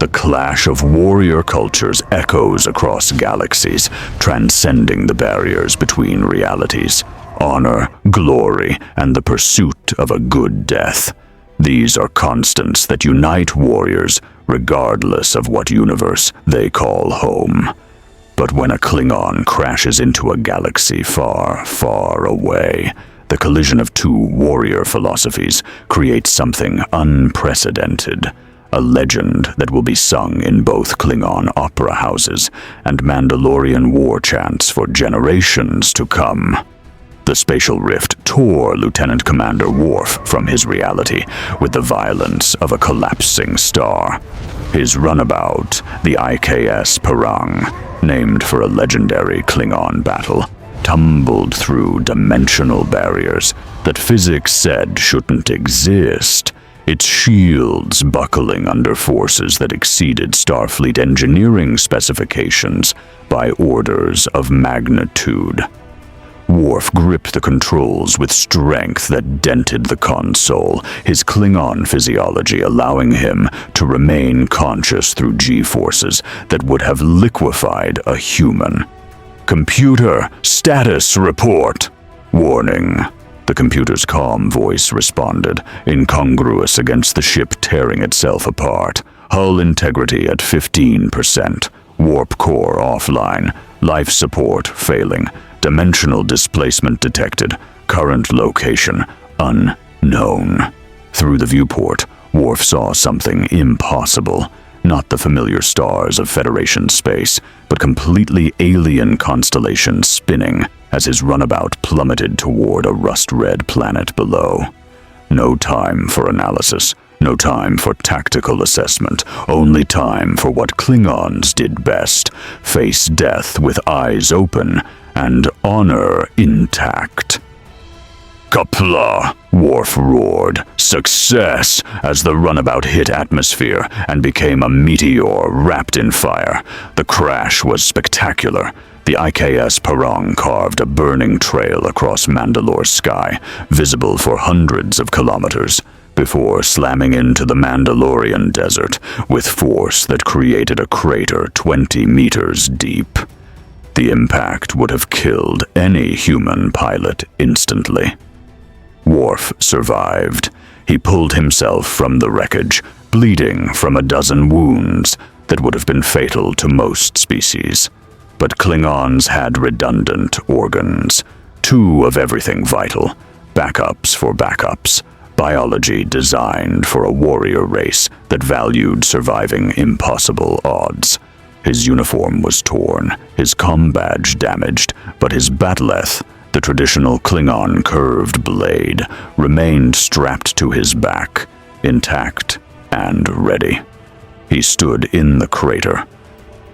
The clash of warrior cultures echoes across galaxies, transcending the barriers between realities. Honor, glory, and the pursuit of a good death. These are constants that unite warriors, regardless of what universe they call home. But when a Klingon crashes into a galaxy far, far away, the collision of two warrior philosophies creates something unprecedented. A legend that will be sung in both Klingon opera houses and Mandalorian war chants for generations to come. The spatial rift tore Lieutenant Commander Worf from his reality with the violence of a collapsing star. His runabout, the IKS Parang, named for a legendary Klingon battle, tumbled through dimensional barriers that physics said shouldn't exist, its shields buckling under forces that exceeded Starfleet engineering specifications by orders of magnitude. Worf gripped the controls with strength that dented the console, his Klingon physiology allowing him to remain conscious through G-forces that would have liquefied a human. "Computer, status report!" "Warning." The computer's calm voice responded, incongruous against the ship tearing itself apart. "Hull integrity at 15%. Warp core offline. Life support failing. Dimensional displacement detected. Current location unknown." Through the viewport, Worf saw something impossible. Not the familiar stars of Federation space, but completely alien constellations spinning as his runabout plummeted toward a rust-red planet below. No time for analysis, no time for tactical assessment, only time for what Klingons did best: face death with eyes open and honor intact. "Kapla!" Worf roared. "Success!" as the runabout hit atmosphere and became a meteor wrapped in fire. The crash was spectacular. The IKS Parang carved a burning trail across Mandalore's sky, visible for hundreds of kilometers, before slamming into the Mandalorian desert with force that created a crater 20 meters deep. The impact would have killed any human pilot instantly. Worf survived. He pulled himself from the wreckage, bleeding from a dozen wounds that would have been fatal to most species. But Klingons had redundant organs, 2 of everything vital, backups for backups, biology designed for a warrior race that valued surviving impossible odds. His uniform was torn, his comm badge damaged, but his bat'leth, the traditional Klingon curved blade, remained strapped to his back, intact and ready. He stood in the crater,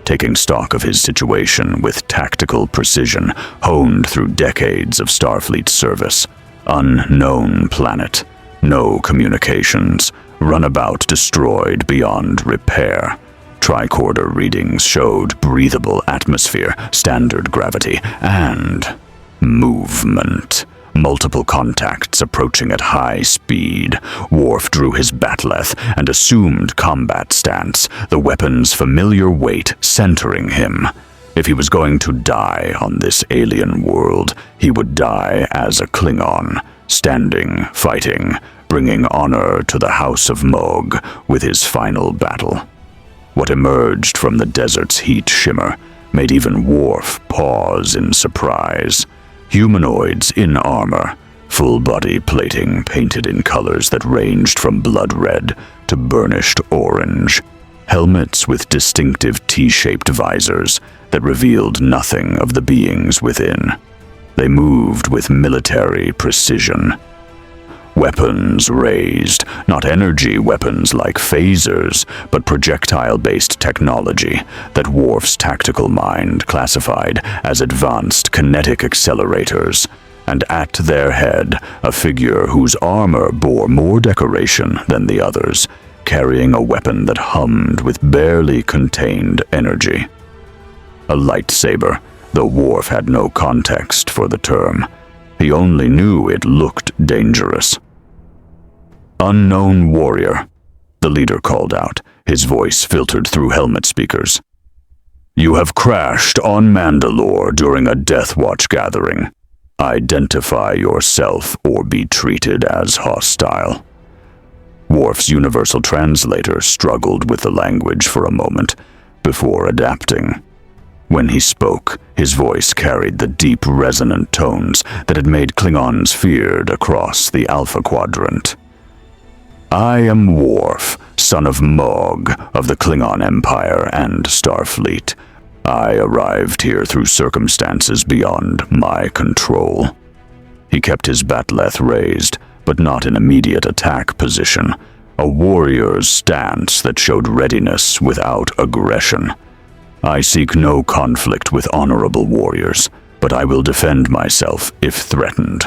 taking stock of his situation with tactical precision honed through decades of Starfleet service. Unknown planet, no communications, runabout destroyed beyond repair. Tricorder readings showed breathable atmosphere, standard gravity, and movement. Multiple contacts approaching at high speed. Worf drew his bat'leth and assumed combat stance, the weapon's familiar weight centering him. If he was going to die on this alien world, he would die as a Klingon, standing, fighting, bringing honor to the House of Mogh with his final battle. What emerged from the desert's heat shimmer made even Worf pause in surprise. Humanoids in armor, full body plating painted in colors that ranged from blood red to burnished orange. Helmets with distinctive T-shaped visors that revealed nothing of the beings within. They moved with military precision. Weapons raised, not energy weapons like phasers, but projectile-based technology that Worf's tactical mind classified as advanced kinetic accelerators, and at their head, a figure whose armor bore more decoration than the others, carrying a weapon that hummed with barely contained energy. A lightsaber, though Worf had no context for the term. He only knew it looked dangerous. "Unknown warrior," the leader called out, his voice filtered through helmet speakers. "You have crashed on Mandalore during a Death Watch gathering. Identify yourself or be treated as hostile." Worf's universal translator struggled with the language for a moment before adapting. When he spoke, his voice carried the deep, resonant tones that had made Klingons feared across the Alpha Quadrant. "I am Worf, son of Mog of the Klingon Empire and Starfleet. I arrived here through circumstances beyond my control." He kept his bat'leth raised, but not in immediate attack position, a warrior's stance that showed readiness without aggression. "I seek no conflict with honorable warriors, but I will defend myself if threatened."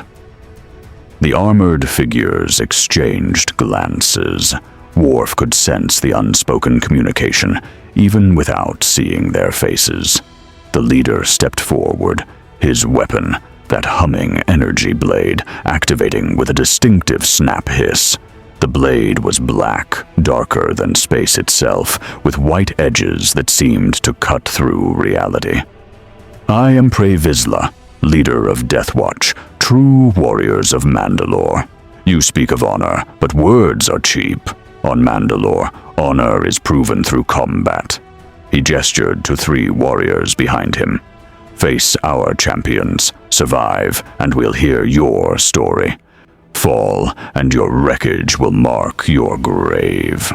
The armored figures exchanged glances. Worf could sense the unspoken communication, even without seeing their faces. The leader stepped forward, his weapon, that humming energy blade, activating with a distinctive snap hiss. The blade was black, darker than space itself, with white edges that seemed to cut through reality. "I am Pre Vizsla, leader of Death Watch, true warriors of Mandalore. You speak of honor, but words are cheap. On Mandalore, honor is proven through combat." He gestured to 3 warriors behind him. "Face our champions, survive, and we'll hear your story. Fall, and your wreckage will mark your grave."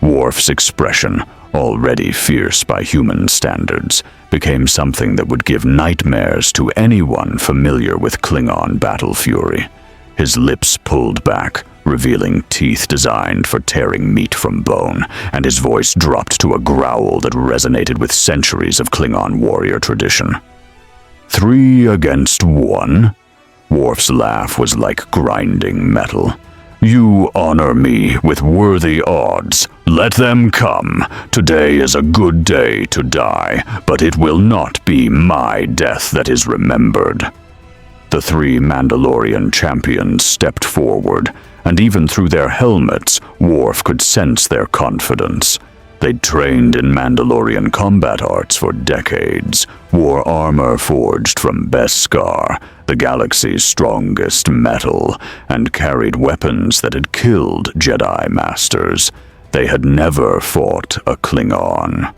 Worf's expression, already fierce by human standards, became something that would give nightmares to anyone familiar with Klingon battle fury. His lips pulled back, revealing teeth designed for tearing meat from bone, and his voice dropped to a growl that resonated with centuries of Klingon warrior tradition. 3 against 1? Worf's laugh was like grinding metal. "You honor me with worthy odds. Let them come. Today is a good day to die, but it will not be my death that is remembered." The 3 Mandalorian champions stepped forward, and even through their helmets, Worf could sense their confidence. They'd trained in Mandalorian combat arts for decades, wore armor forged from Beskar, the galaxy's strongest metal, and carried weapons that had killed Jedi Masters. They had never fought a Klingon.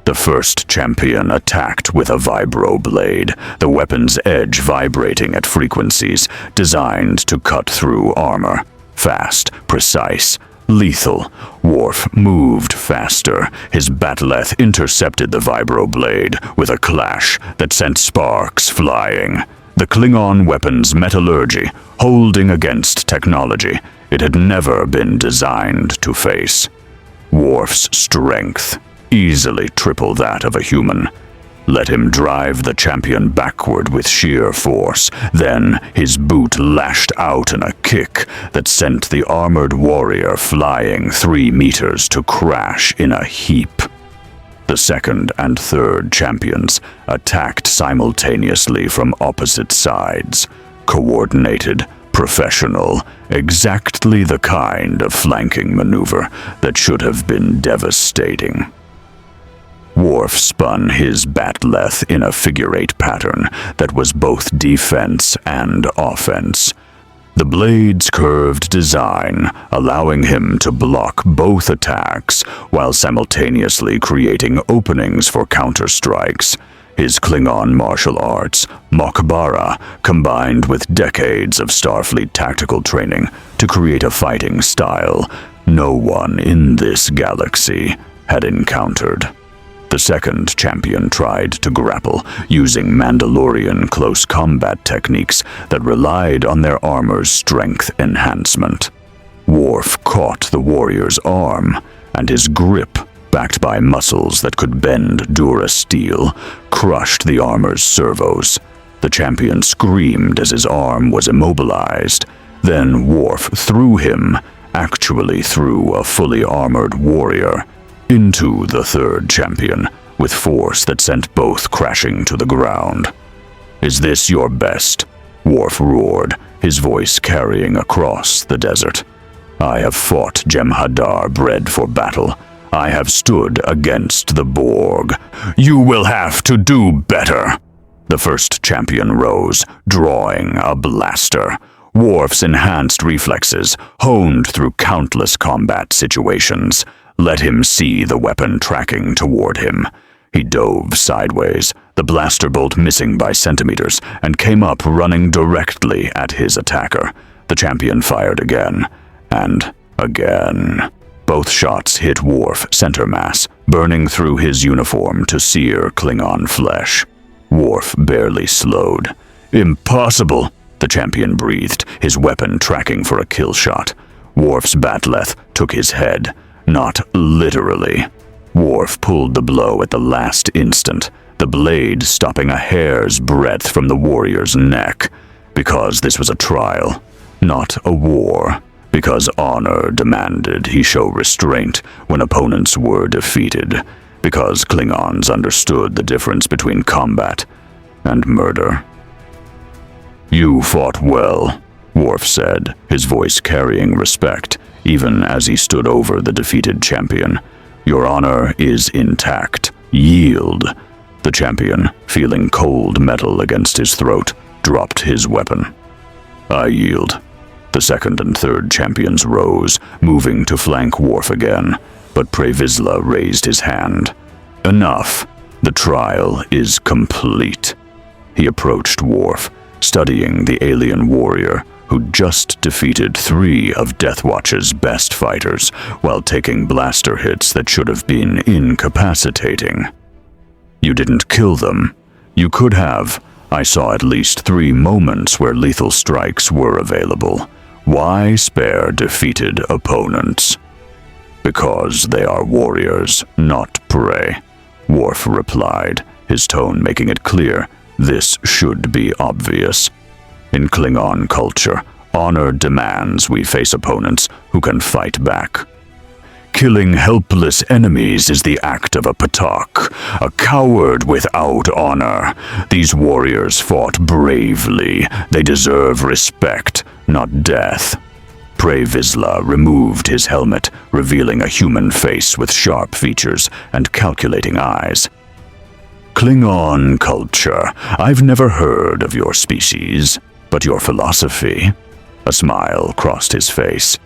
The first champion attacked with a vibroblade, the weapon's edge vibrating at frequencies designed to cut through armor. Fast, precise, lethal. Worf moved faster. His bat'leth intercepted the vibroblade with a clash that sent sparks flying. The Klingon weapon's metallurgy, holding against technology it had never been designed to face. Worf's strength, easily triple that of a human. Let him drive the champion backward with sheer force. Then his boot lashed out in a kick that sent the armored warrior flying 3 meters to crash in a heap. The second and third champions attacked simultaneously from opposite sides. Coordinated, professional, exactly the kind of flanking maneuver that should have been devastating. Worf spun his bat'leth in a figure-8 pattern that was both defense and offense. The blade's curved design, allowing him to block both attacks while simultaneously creating openings for counterstrikes. His Klingon martial arts, Mokbara, combined with decades of Starfleet tactical training to create a fighting style no one in this galaxy had encountered. The second champion tried to grapple, using Mandalorian close combat techniques that relied on their armor's strength enhancement. Worf caught the warrior's arm, and his grip, backed by muscles that could bend durasteel, crushed the armor's servos. The champion screamed as his arm was immobilized. Then Worf threw him, actually threw a fully armored warrior, into the third champion, with force that sent both crashing to the ground. "Is this your best?" Worf roared, his voice carrying across the desert. "I have fought Jem'Hadar bred for battle, I have stood against the Borg. You will have to do better. The first champion rose, drawing a blaster. Worf's enhanced reflexes, honed through countless combat situations, let him see the weapon tracking toward him. He dove sideways, the blaster bolt missing by centimeters, and came up running directly at his attacker. The champion fired again, and again. Both shots hit Worf center mass, burning through his uniform to sear Klingon flesh. Worf barely slowed. Impossible, the champion breathed, his weapon tracking for a kill shot. Worf's bat'leth took his head, not literally. Worf pulled the blow at the last instant, the blade stopping a hair's breadth from the warrior's neck. Because this was a trial, not a war. Because honor demanded he show restraint when opponents were defeated. Because Klingons understood the difference between combat and murder. You fought well, Worf said, his voice carrying respect, even as he stood over the defeated champion. Your honor is intact. Yield. The champion, feeling cold metal against his throat, dropped his weapon. I yield. The second and third champions rose, moving to flank Worf again, but Pre Vizsla raised his hand. Enough. The trial is complete. He approached Worf, studying the alien warrior who just defeated 3 of Deathwatch's best fighters while taking blaster hits that should have been incapacitating. You didn't kill them. You could have. I saw at least 3 moments where lethal strikes were available. Why spare defeated opponents? Because they are warriors, not prey, Worf replied, his tone making it clear this should be obvious. In Klingon culture, honor demands we face opponents who can fight back. Killing helpless enemies is the act of a Patak, a coward without honor. These warriors fought bravely. They deserve respect, not death. Pre Vizsla removed his helmet, revealing a human face with sharp features and calculating eyes. Klingon culture. I've never heard of your species, but your philosophy. A smile crossed his face.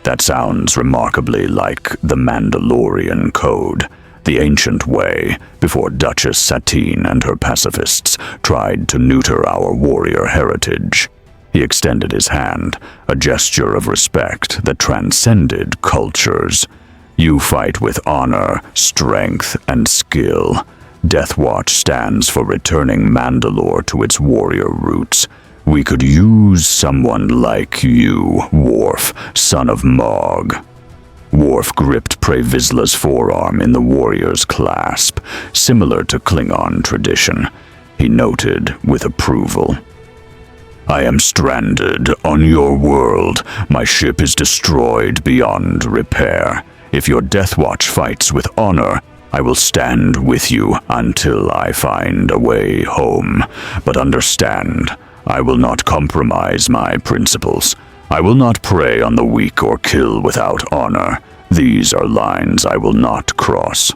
That sounds remarkably like the Mandalorian code, the ancient way before Duchess Satine and her pacifists tried to neuter our warrior heritage. He extended his hand, a gesture of respect that transcended cultures. You fight with honor, strength, and skill. Deathwatch stands for returning Mandalore to its warrior roots. We could use someone like you, Worf, son of Mog. Worf gripped Pre Vizsla's forearm in the warrior's clasp, similar to Klingon tradition. He noted with approval. I am stranded on your world. My ship is destroyed beyond repair. If your Deathwatch fights with honor, I will stand with you until I find a way home. But understand, I will not compromise my principles. I will not prey on the weak or kill without honor. These are lines I will not cross.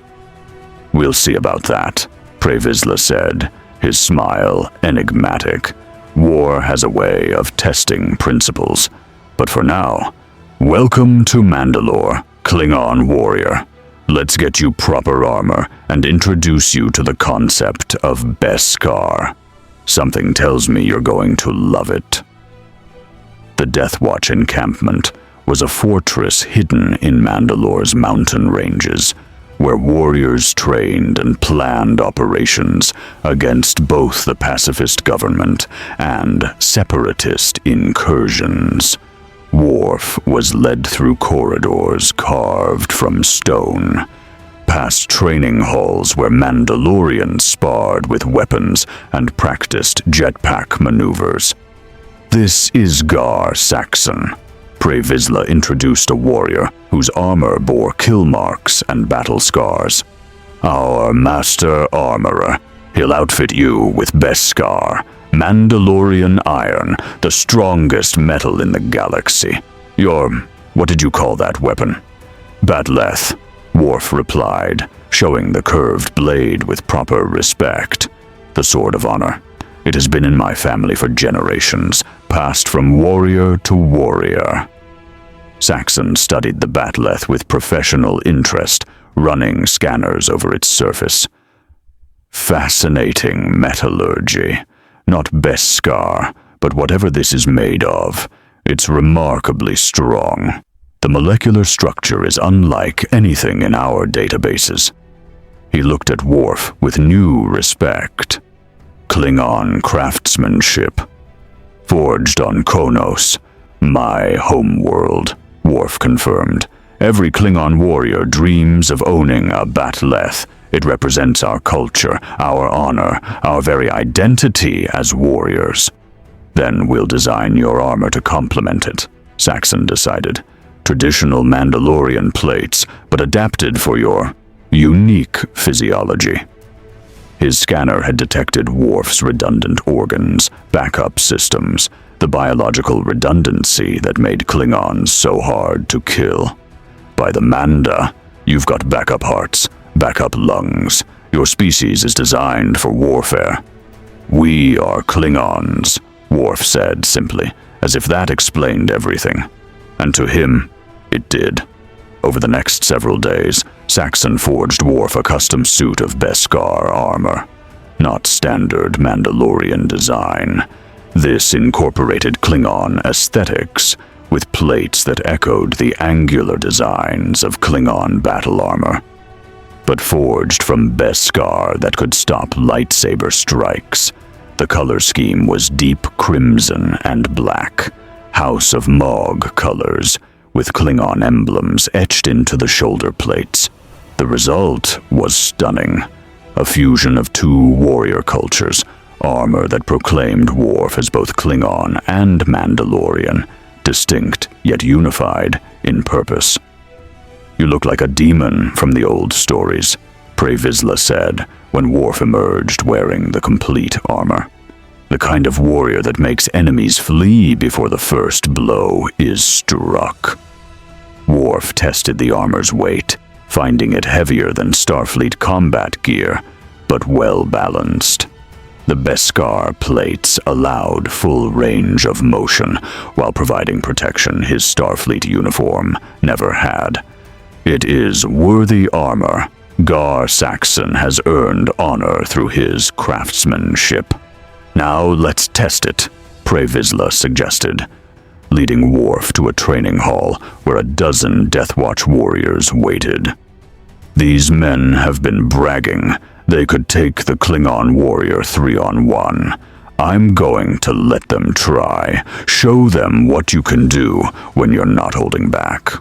We'll see about that, Pre Vizsla said, his smile enigmatic. War has a way of testing principles. But for now, welcome to Mandalore, Klingon warrior. Let's get you proper armor and introduce you to the concept of Beskar. Something tells me you're going to love it. The Deathwatch encampment was a fortress hidden in Mandalore's mountain ranges, where warriors trained and planned operations against both the pacifist government and separatist incursions. Worf was led through corridors carved from stone, past training halls where Mandalorians sparred with weapons and practiced jetpack maneuvers. This is Gar Saxon. Pre Vizsla introduced a warrior whose armor bore kill marks and battle scars. Our master armorer. He'll outfit you with Beskar, Mandalorian iron, the strongest metal in the galaxy. What did you call that weapon? Bat'leth. Worf replied, showing the curved blade with proper respect. "The Sword of Honor. It has been in my family for generations, passed from warrior to warrior." Saxon studied the bat'leth with professional interest, running scanners over its surface. Fascinating metallurgy. Not Beskar, but whatever this is made of, it's remarkably strong. The molecular structure is unlike anything in our databases. He looked at Worf with new respect. Klingon craftsmanship. Forged on Qo'noS, my homeworld, Worf confirmed. Every Klingon warrior dreams of owning a bat'leth. It represents our culture, our honor, our very identity as warriors. Then we'll design your armor to complement it, Saxon decided. Traditional Mandalorian plates, but adapted for your unique physiology. His scanner had detected Worf's redundant organs, backup systems, the biological redundancy that made Klingons so hard to kill. By the Manda, you've got backup hearts, backup lungs. Your species is designed for warfare. "We are Klingons," Worf said simply, as if that explained everything. And to him, it did. Over the next several days, Saxon forged Worf a custom suit of Beskar armor. Not standard Mandalorian design. This incorporated Klingon aesthetics, with plates that echoed the angular designs of Klingon battle armor, but forged from Beskar that could stop lightsaber strikes. The color scheme was deep crimson and black, House of Mogg colors, with Klingon emblems etched into the shoulder plates. The result was stunning. A fusion of two warrior cultures, armor that proclaimed Worf as both Klingon and Mandalorian, distinct yet unified in purpose. "You look like a demon from the old stories," Pre Vizsla said when Worf emerged wearing the complete armor. "The kind of warrior that makes enemies flee before the first blow is struck." Worf tested the armor's weight, finding it heavier than Starfleet combat gear, but well balanced. The Beskar plates allowed full range of motion while providing protection his Starfleet uniform never had. It is worthy armor. Gar Saxon has earned honor through his craftsmanship. "Now let's test it," Pre Vizsla suggested, leading Worf to a training hall where a dozen Deathwatch warriors waited. "These men have been bragging they could take the Klingon warrior 3-on-1. I'm going to let them try. Show them what you can do when you're not holding back."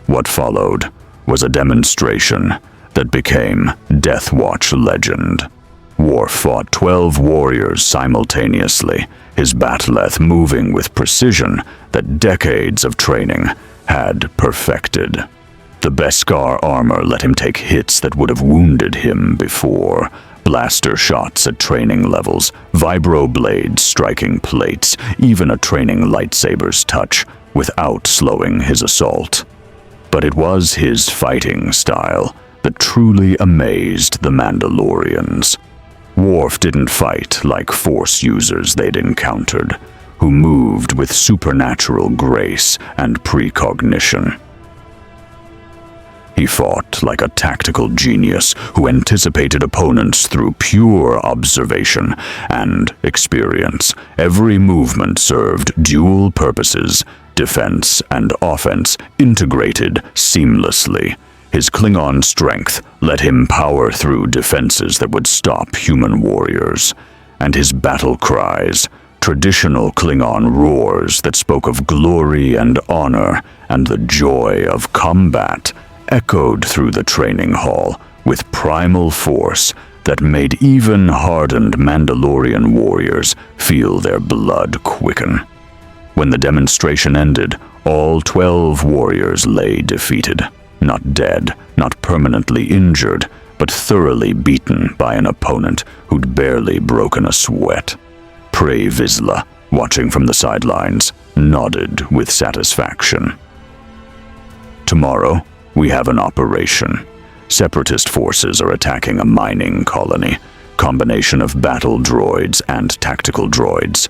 What followed was a demonstration that became Deathwatch legend. Worf fought 12 warriors simultaneously, his bat'leth moving with precision that decades of training had perfected. The Beskar armor let him take hits that would have wounded him before. Blaster shots at training levels, vibro blades striking plates, even a training lightsaber's touch, without slowing his assault. But it was his fighting style that truly amazed the Mandalorians. Worf didn't fight like Force users they'd encountered, who moved with supernatural grace and precognition. He fought like a tactical genius who anticipated opponents through pure observation and experience. Every movement served dual purposes, defense and offense integrated seamlessly. His Klingon strength let him power through defenses that would stop human warriors, and his battle cries, traditional Klingon roars that spoke of glory and honor and the joy of combat, echoed through the training hall with primal force that made even hardened Mandalorian warriors feel their blood quicken. When the demonstration ended, all 12 warriors lay defeated, not dead, not permanently injured, but thoroughly beaten by an opponent who'd barely broken a sweat. Pre Vizsla, watching from the sidelines, nodded with satisfaction. Tomorrow, We have an operation. Separatist forces are attacking a mining colony. Combination of battle droids and tactical droids.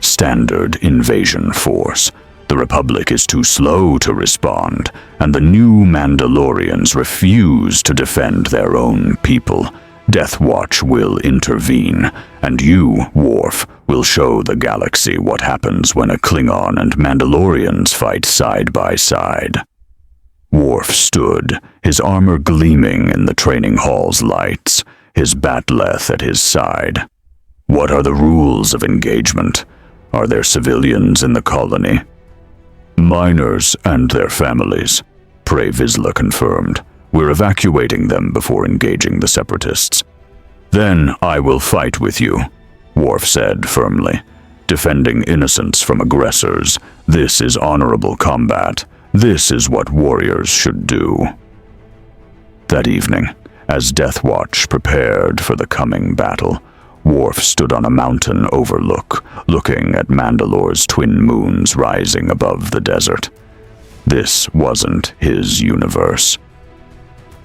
Standard invasion force. The Republic is too slow to respond, and the new Mandalorians refuse to defend their own people. Death Watch will intervene, and you, Worf, will show the galaxy what happens when a Klingon and Mandalorians fight side by side. Worf stood, his armor gleaming in the training hall's lights, his bat'leth at his side. What are the rules of engagement? Are there civilians in the colony? Miners and their families, Pre Vizsla confirmed. We're evacuating them before engaging the Separatists. Then I will fight with you, Worf said firmly. Defending innocents from aggressors, this is honorable combat. This is what warriors should do. That evening, as Death Watch prepared for the coming battle, Worf stood on a mountain overlook, looking at Mandalore's twin moons rising above the desert. This wasn't his universe.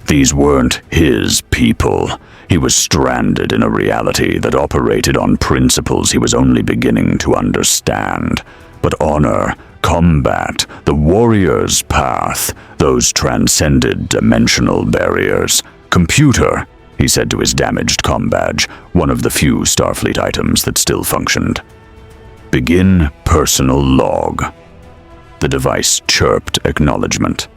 These weren't his people. He was stranded in a reality that operated on principles he was only beginning to understand. But honor, combat, the warrior's path, those transcended dimensional barriers. Computer, he said to his damaged comm badge, one of the few Starfleet items that still functioned. Begin personal log. The device chirped acknowledgement.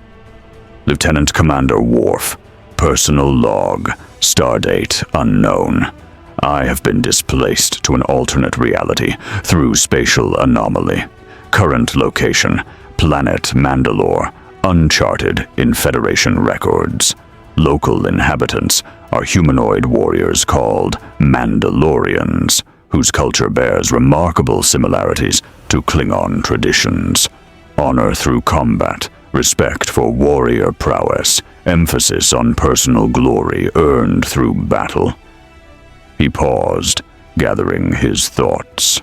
Lieutenant Commander Worf, personal log, stardate unknown. I have been displaced to an alternate reality through spatial anomaly. Current location, planet Mandalore, uncharted in Federation records. Local inhabitants are humanoid warriors called Mandalorians, whose culture bears remarkable similarities to Klingon traditions. Honor through combat, respect for warrior prowess, emphasis on personal glory earned through battle. He paused, gathering his thoughts.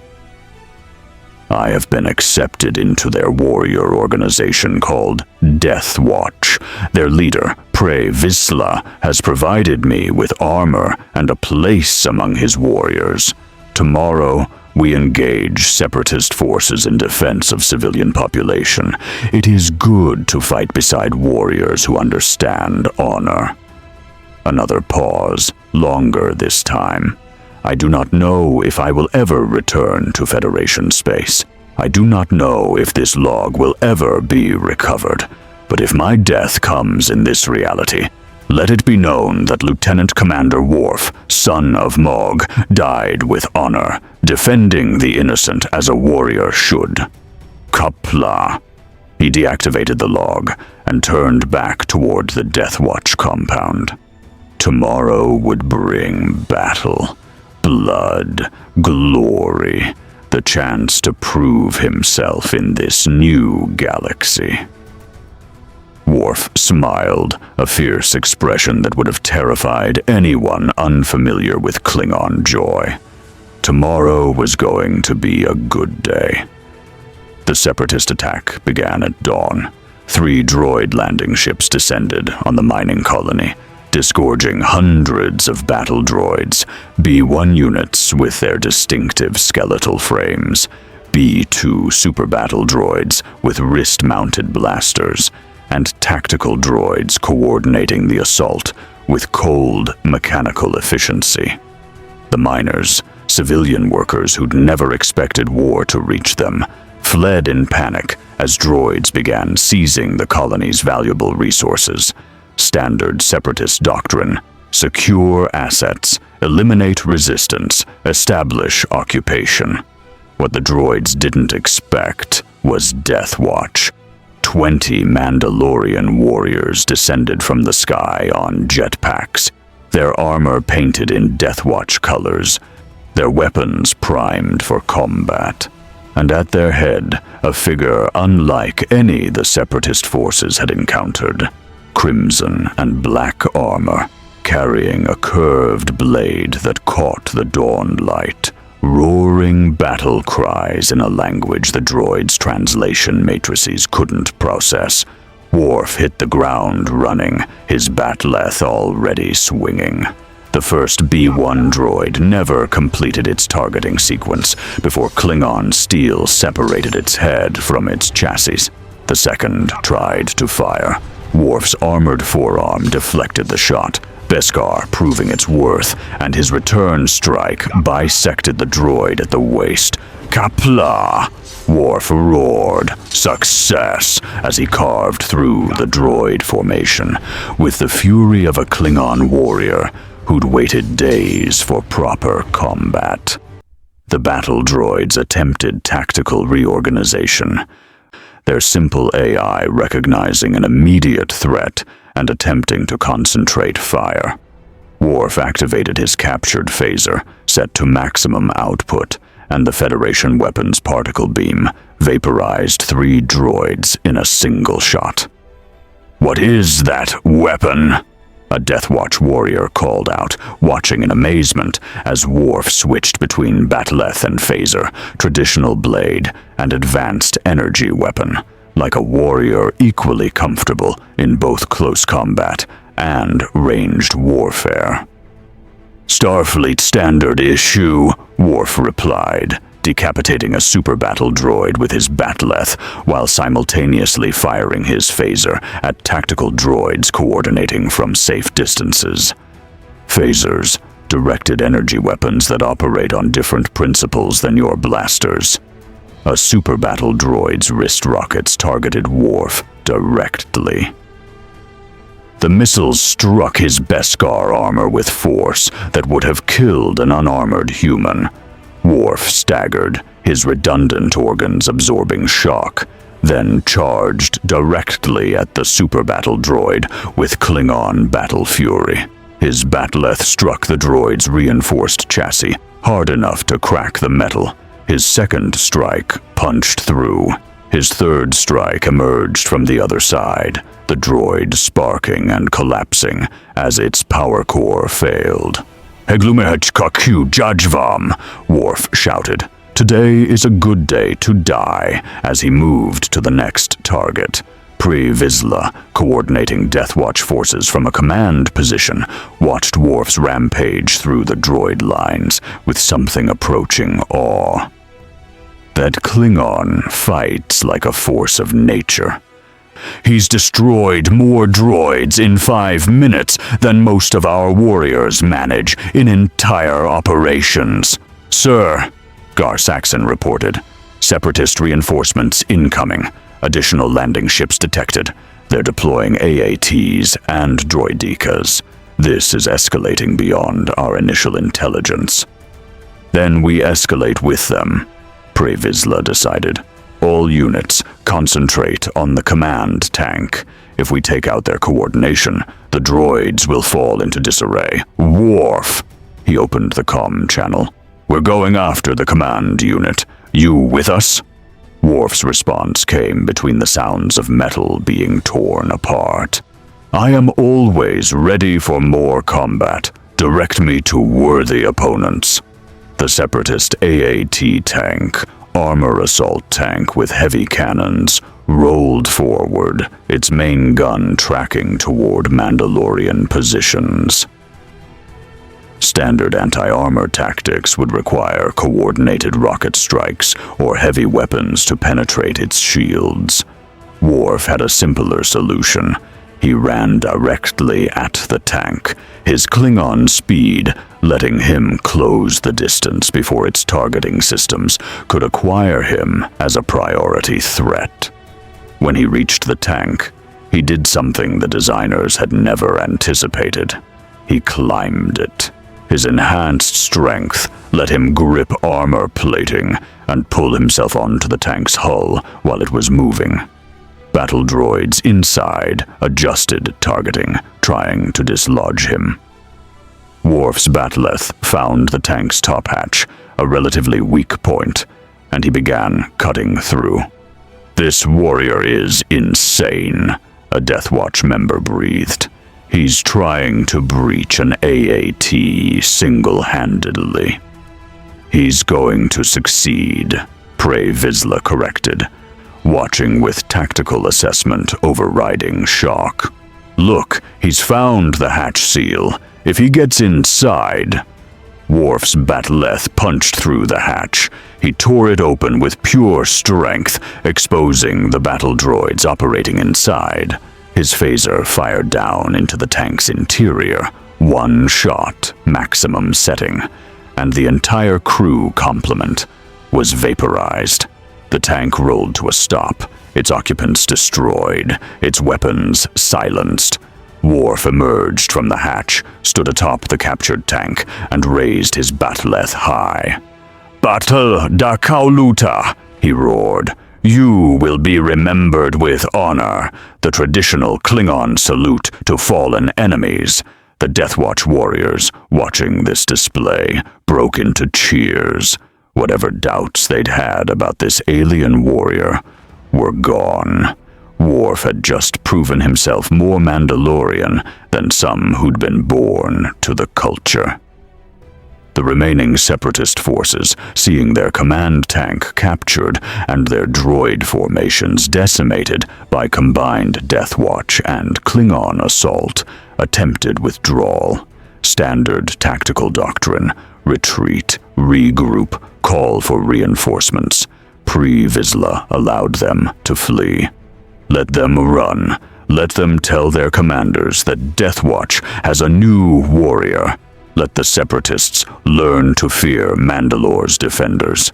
I have been accepted into their warrior organization called Death Watch. Their leader, Pre Vizsla, has provided me with armor and a place among his warriors. Tomorrow, we engage separatist forces in defense of civilian population. It is good to fight beside warriors who understand honor. Another pause, longer this time. I do not know if I will ever return to Federation space. I do not know if this log will ever be recovered. But if my death comes in this reality, let it be known that Lieutenant Commander Worf, son of Mog, died with honor, defending the innocent as a warrior should. Kapla. He deactivated the log and turned back toward the Death Watch compound. Tomorrow would bring battle. Blood, glory, the chance to prove himself in this new galaxy. Worf smiled, a fierce expression that would have terrified anyone unfamiliar with Klingon joy. Tomorrow was going to be a good day. The Separatist attack began at dawn. 3 droid landing ships descended on the mining colony, disgorging hundreds of battle droids, B-1 units with their distinctive skeletal frames, B-2 super battle droids with wrist-mounted blasters, and tactical droids coordinating the assault with cold mechanical efficiency. The miners, civilian workers who'd never expected war to reach them, fled in panic as droids began seizing the colony's valuable resources. Standard separatist doctrine: secure assets, eliminate resistance, establish occupation. What the droids didn't expect was Death Watch. 20 Mandalorian warriors descended from the sky on jetpacks, their armor painted in Death Watch colors, their weapons primed for combat. And at their head, a figure unlike any the Separatist forces had encountered. Crimson and black armor, carrying a curved blade that caught the dawn light, roaring battle cries in a language the droids' translation matrices couldn't process. Worf hit the ground running, his bat'leth already swinging. The first B-1 droid never completed its targeting sequence before Klingon steel separated its head from its chassis. The second tried to fire. Worf's armored forearm deflected the shot, Beskar proving its worth, and his return strike bisected the droid at the waist. Kapla! Worf roared, success, as he carved through the droid formation, with the fury of a Klingon warrior who'd waited days for proper combat. The battle droids attempted tactical reorganization, their simple AI recognizing an immediate threat and attempting to concentrate fire. Worf activated his captured phaser, set to maximum output, and the Federation weapon's particle beam vaporized 3 droids in a single shot. "What is that weapon?" a Deathwatch warrior called out, watching in amazement as Worf switched between bat'leth and phaser, traditional blade, and advanced energy weapon, like a warrior equally comfortable in both close combat and ranged warfare. "Starfleet standard issue," Worf replied, decapitating a super battle droid with his bat'leth while simultaneously firing his phaser at tactical droids coordinating from safe distances. Phasers, directed energy weapons that operate on different principles than your blasters. A super battle droid's wrist rockets targeted Worf directly. The missiles struck his Beskar armor with force that would have killed an unarmored human. Worf staggered, his redundant organs absorbing shock, then charged directly at the super battle droid with Klingon battle fury. His bat'leth struck the droid's reinforced chassis, hard enough to crack the metal. His second strike punched through. His third strike emerged from the other side, the droid sparking and collapsing as its power core failed. "Heglumehech kaku jajvam," Worf shouted. Today is a good day to die, as he moved to the next target. Pre Vizsla, coordinating Deathwatch forces from a command position, watched Worf's rampage through the droid lines with something approaching awe. That Klingon fights like a force of nature. He's destroyed more droids in 5 minutes than most of our warriors manage in entire operations. "Sir," Gar Saxon reported, "Separatist reinforcements incoming. Additional landing ships detected. They're deploying AATs and droidekas. This is escalating beyond our initial intelligence." "Then we escalate with them," Pre Vizsla decided. "All units, concentrate on the command tank. If we take out their coordination, the droids will fall into disarray." "Worf!" He opened the comm channel. "We're going after the command unit. You with us?" Worf's response came between the sounds of metal being torn apart. "I am always ready for more combat. Direct me to worthy opponents." The Separatist AAT tank, armor assault tank with heavy cannons, rolled forward, its main gun tracking toward Mandalorian positions. Standard anti-armor tactics would require coordinated rocket strikes or heavy weapons to penetrate its shields. Worf had a simpler solution. He ran directly at the tank, his Klingon speed letting him close the distance before its targeting systems could acquire him as a priority threat. When he reached the tank, he did something the designers had never anticipated. He climbed it. His enhanced strength let him grip armor plating and pull himself onto the tank's hull while it was moving. Battle droids inside adjusted targeting, trying to dislodge him. Worf's bat'leth found the tank's top hatch, a relatively weak point, and he began cutting through. "This warrior is insane," a Deathwatch member breathed. "He's trying to breach an AAT single-handedly." "He's going to succeed," Pre Vizsla corrected. watching with tactical assessment overriding shock. "Look, he's found the hatch seal. If he gets inside..." Worf's bat'leth punched through the hatch. He tore it open with pure strength, exposing the battle droids operating inside. His phaser fired down into the tank's interior. One shot, maximum setting, and the entire crew complement was vaporized. The tank rolled to a stop, its occupants destroyed, its weapons silenced. Worf emerged from the hatch, stood atop the captured tank, and raised his bat'leth high. "Battle da Kauluta," he roared. "You will be remembered with honor, the traditional Klingon salute to fallen enemies." The Deathwatch warriors, watching this display, broke into cheers. Whatever doubts they'd had about this alien warrior were gone. Worf had just proven himself more Mandalorian than some who'd been born to the culture. The remaining Separatist forces, seeing their command tank captured and their droid formations decimated by combined Deathwatch and Klingon assault, attempted withdrawal. Standard tactical doctrine: retreat, regroup, call for reinforcements. Pre-Vizsla allowed them to flee. Let them run. Let them tell their commanders that Deathwatch has a new warrior. Let the Separatists learn to fear Mandalore's defenders.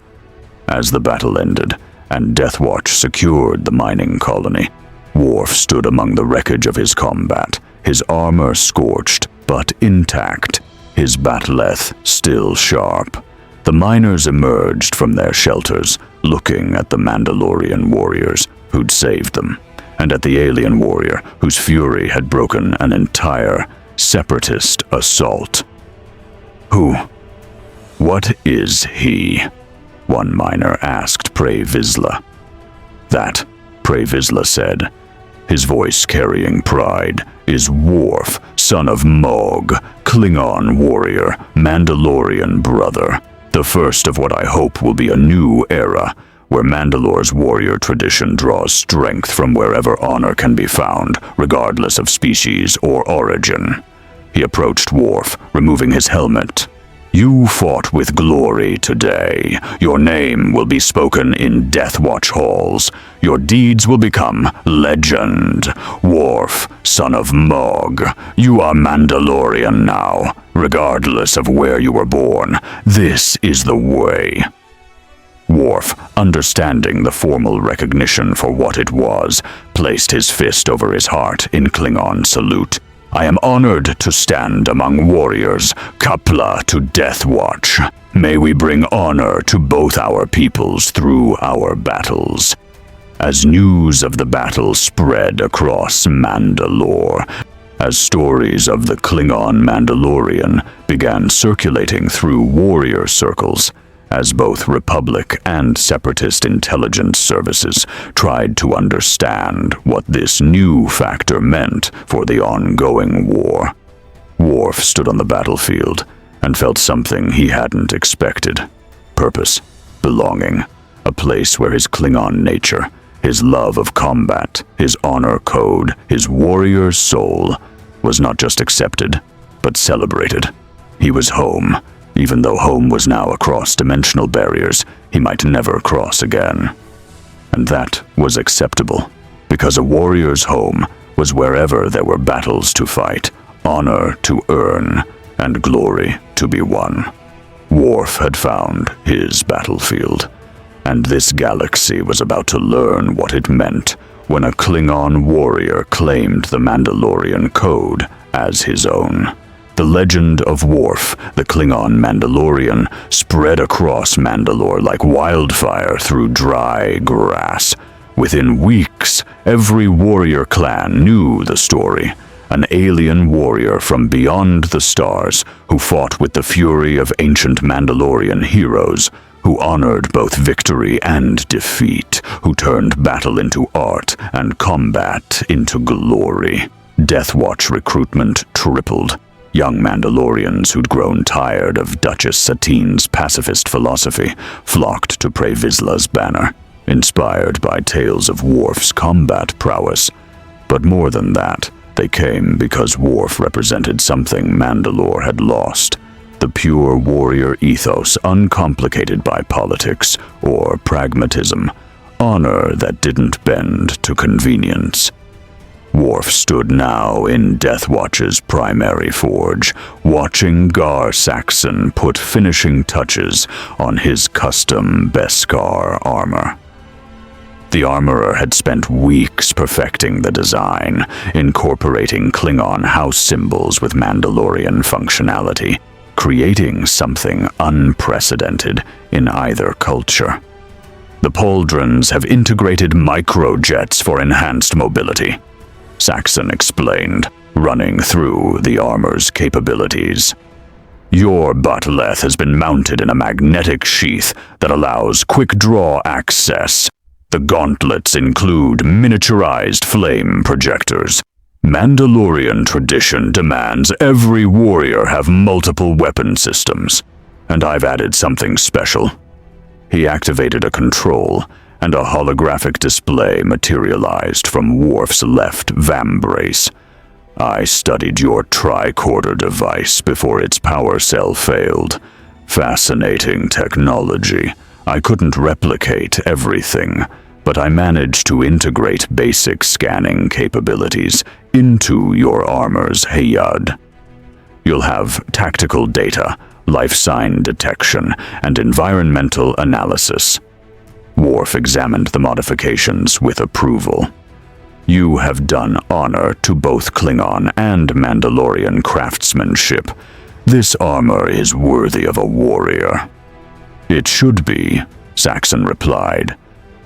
As the battle ended, and Deathwatch secured the mining colony, Worf stood among the wreckage of his combat, his armor scorched but intact, his bat'leth still sharp. The miners emerged from their shelters, looking at the Mandalorian warriors who'd saved them, and at the alien warrior whose fury had broken an entire Separatist assault. "Who? What is he?" one miner asked Pre-Vizsla. "That," Pre-Vizsla said, his voice carrying pride, "is Worf, son of Mog, Klingon warrior, Mandalorian brother. The first of what I hope will be a new era, where Mandalore's warrior tradition draws strength from wherever honor can be found, regardless of species or origin." He approached Worf, removing his helmet. "You fought with glory today. Your name will be spoken in Deathwatch halls. Your deeds will become legend. Worf, son of Mog, you are Mandalorian now, regardless of where you were born. This is the way." Worf, understanding the formal recognition for what it was, placed his fist over his heart in Klingon salute. "I am honored to stand among warriors, Kapla to Deathwatch. May we bring honor to both our peoples through our battles." As news of the battle spread across Mandalore, as stories of the Klingon Mandalorian began circulating through warrior circles, as both Republic and Separatist intelligence services tried to understand what this new factor meant for the ongoing war. Worf stood on the battlefield and felt something he hadn't expected. Purpose, belonging, a place where his Klingon nature, his love of combat, his honor code, his warrior's soul was not just accepted, but celebrated. He was home. Even though home was now across dimensional barriers he might never cross again. And that was acceptable, because a warrior's home was wherever there were battles to fight, honor to earn, and glory to be won. Worf had found his battlefield, and this galaxy was about to learn what it meant when a Klingon warrior claimed the Mandalorian code as his own. The legend of Worf, the Klingon Mandalorian, spread across Mandalore like wildfire through dry grass. Within weeks, every warrior clan knew the story. An alien warrior from beyond the stars who fought with the fury of ancient Mandalorian heroes, who honored both victory and defeat, who turned battle into art and combat into glory. Deathwatch recruitment tripled. Young Mandalorians who'd grown tired of Duchess Satine's pacifist philosophy flocked to Pre-Vizsla's banner. inspired by tales of Worf's combat prowess. But more than that, they came because Worf represented something Mandalore had lost: the pure warrior ethos, uncomplicated by politics or pragmatism, honor that didn't bend to convenience. Worf stood now in Death Watch's primary forge, watching Gar Saxon put finishing touches on his custom Beskar armor. The armorer had spent weeks perfecting the design, incorporating Klingon house symbols with Mandalorian functionality, creating something unprecedented in either culture. The Pauldrons have integrated microjets for enhanced mobility, Saxon explained, running through the armor's capabilities. Your Bat'leth has been mounted in a magnetic sheath that allows quick-draw access. The gauntlets include miniaturized flame projectors. Mandalorian tradition demands every warrior have multiple weapon systems, and I've added something special. He activated a control, and a holographic display materialized from Worf's left vambrace. I studied your tricorder device before its power cell failed. Fascinating technology. I couldn't replicate everything, but I managed to integrate basic scanning capabilities into your armor's Hayad. You'll have tactical data, life sign detection, and environmental analysis. Worf examined the modifications with approval. You have done honor to both Klingon and Mandalorian craftsmanship. This armor is worthy of a warrior. It should be, Saxon replied.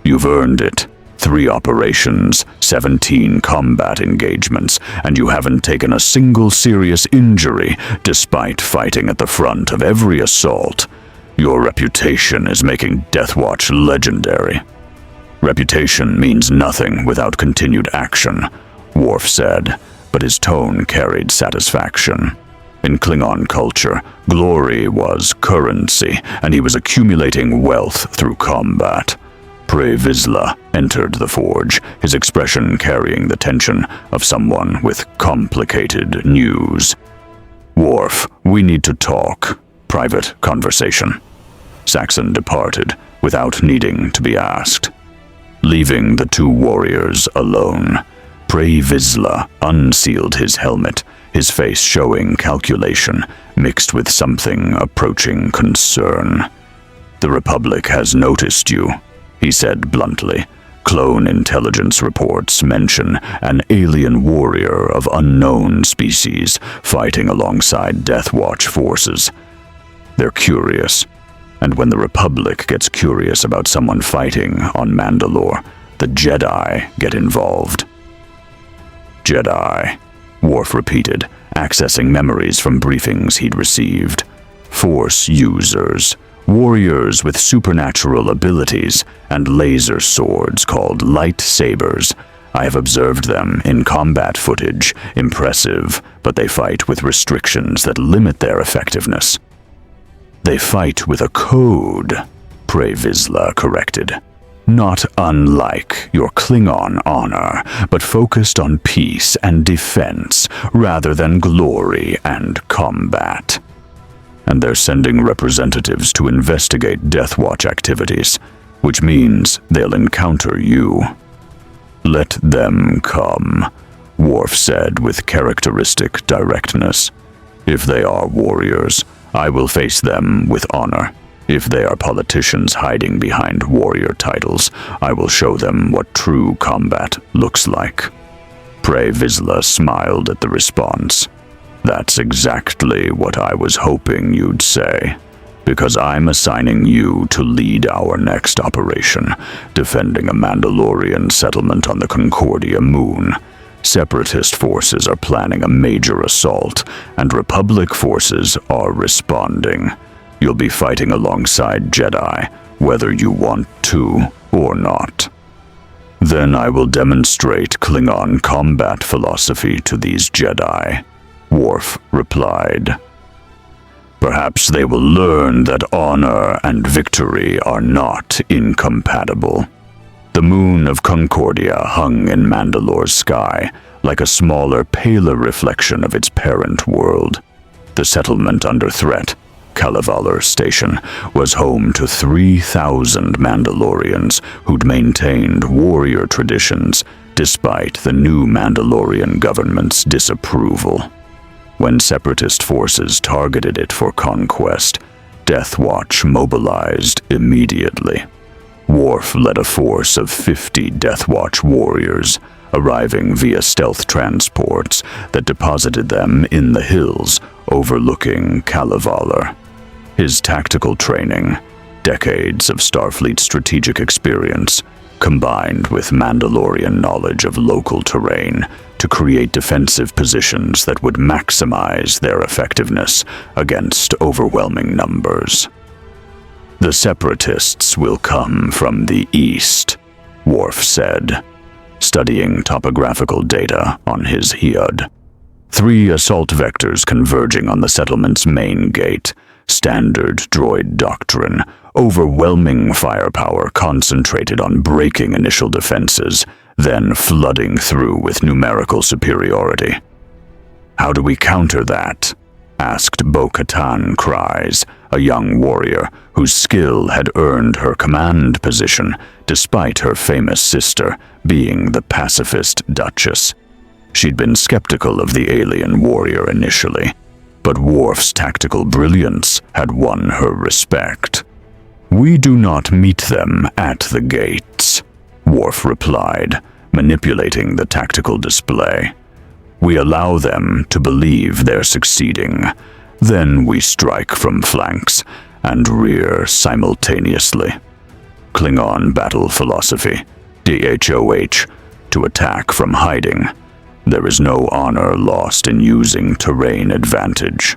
You've earned it. 3 operations, 17 combat engagements, and you haven't taken a single serious injury despite fighting at the front of every assault. Your reputation is making Death Watch legendary. Reputation means nothing without continued action, Worf said, but his tone carried satisfaction. In Klingon culture, glory was currency, and he was accumulating wealth through combat. Pre Vizsla entered the forge, his expression carrying the tension of someone with complicated news. Worf, we need to talk. Private conversation. Saxon departed without needing to be asked. Leaving the 2 warriors alone, Pre Vizsla unsealed his helmet, his face showing calculation mixed with something approaching concern. The Republic has noticed you, he said bluntly. Clone intelligence reports mention an alien warrior of unknown species fighting alongside Death Watch forces. They're curious, and when the Republic gets curious about someone fighting on Mandalore, the Jedi get involved. Jedi, Worf repeated, accessing memories from briefings he'd received. Force users, warriors with supernatural abilities, and laser swords called lightsabers. I have observed them in combat footage, impressive, but they fight with restrictions that limit their effectiveness. They fight with a code, Pre Vizsla corrected. Not unlike your Klingon honor, but focused on peace and defense rather than glory and combat. And they're sending representatives to investigate Death Watch activities, which means they'll encounter you. Let them come, Worf said with characteristic directness. If they are warriors, I will face them with honor. If they are politicians hiding behind warrior titles, I will show them what true combat looks like. Pre Vizsla smiled at the response. That's exactly what I was hoping you'd say, because I'm assigning you to lead our next operation, defending a Mandalorian settlement on the Concordia moon. Separatist forces are planning a major assault, and Republic forces are responding. You'll be fighting alongside Jedi, whether you want to or not. Then I will demonstrate Klingon combat philosophy to these Jedi, Worf replied. Perhaps they will learn that honor and victory are not incompatible. The moon of Concordia hung in Mandalore's sky, like a smaller, paler reflection of its parent world. The settlement under threat, Kalevala Station, was home to 3,000 Mandalorians who'd maintained warrior traditions despite the new Mandalorian government's disapproval. When separatist forces targeted it for conquest, Death Watch mobilized immediately. Worf led a force of 50 Death Watch warriors, arriving via stealth transports that deposited them in the hills overlooking Kalevala. His tactical training, decades of Starfleet strategic experience, combined with Mandalorian knowledge of local terrain to create defensive positions that would maximize their effectiveness against overwhelming numbers. "The Separatists will come from the east," Worf said, studying topographical data on his HIAD. 3 assault vectors converging on the settlement's main gate, standard droid doctrine, overwhelming firepower concentrated on breaking initial defenses, then flooding through with numerical superiority. "How do we counter that?" asked Bo-Katan Kryze, a young warrior whose skill had earned her command position despite her famous sister being the pacifist Duchess. She'd been skeptical of the alien warrior initially, but Worf's tactical brilliance had won her respect. "We do not meet them at the gates," Worf replied, manipulating the tactical display. "We allow them to believe they're succeeding. Then we strike from flanks and rear simultaneously. Klingon battle philosophy, DHOH, to attack from hiding. There is no honor lost in using terrain advantage.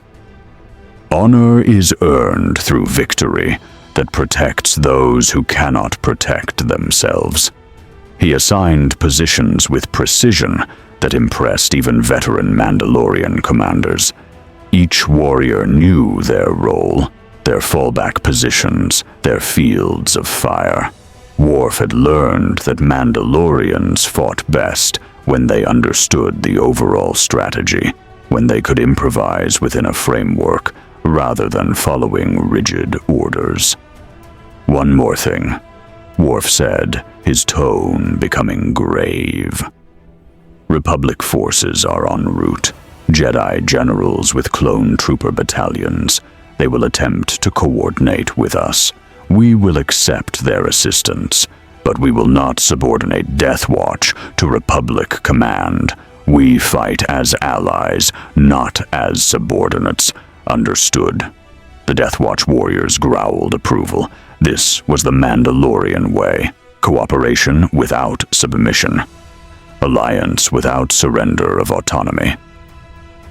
Honor is earned through victory that protects those who cannot protect themselves." He assigned positions with precision that impressed even veteran Mandalorian commanders. Each warrior knew their role, their fallback positions, their fields of fire. Worf had learned that Mandalorians fought best when they understood the overall strategy, when they could improvise within a framework rather than following rigid orders. "One more thing," Worf said, his tone becoming grave. "Republic forces are en route, Jedi generals with clone trooper battalions. They will attempt to coordinate with us. We will accept their assistance, but we will not subordinate Death Watch to Republic command. We fight as allies, not as subordinates. Understood?" The Death Watch warriors growled approval. This was the Mandalorian way. Cooperation without submission. Alliance without surrender of autonomy.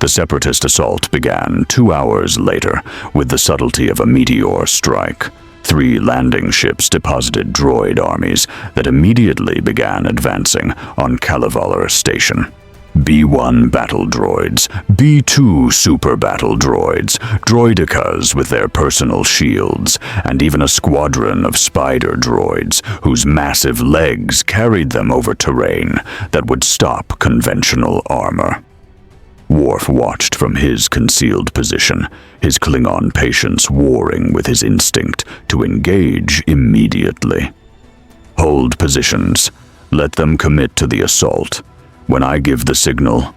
The Separatist assault began 2 hours later with the subtlety of a meteor strike. 3 landing ships deposited droid armies that immediately began advancing on Kalevala Station. B-1 battle droids, B-2 super battle droids, droidicas with their personal shields, and even a squadron of spider droids whose massive legs carried them over terrain that would stop conventional armor. Worf watched from his concealed position, his Klingon patience warring with his instinct to engage immediately. "Hold positions. Let them commit to the assault. When I give the signal..."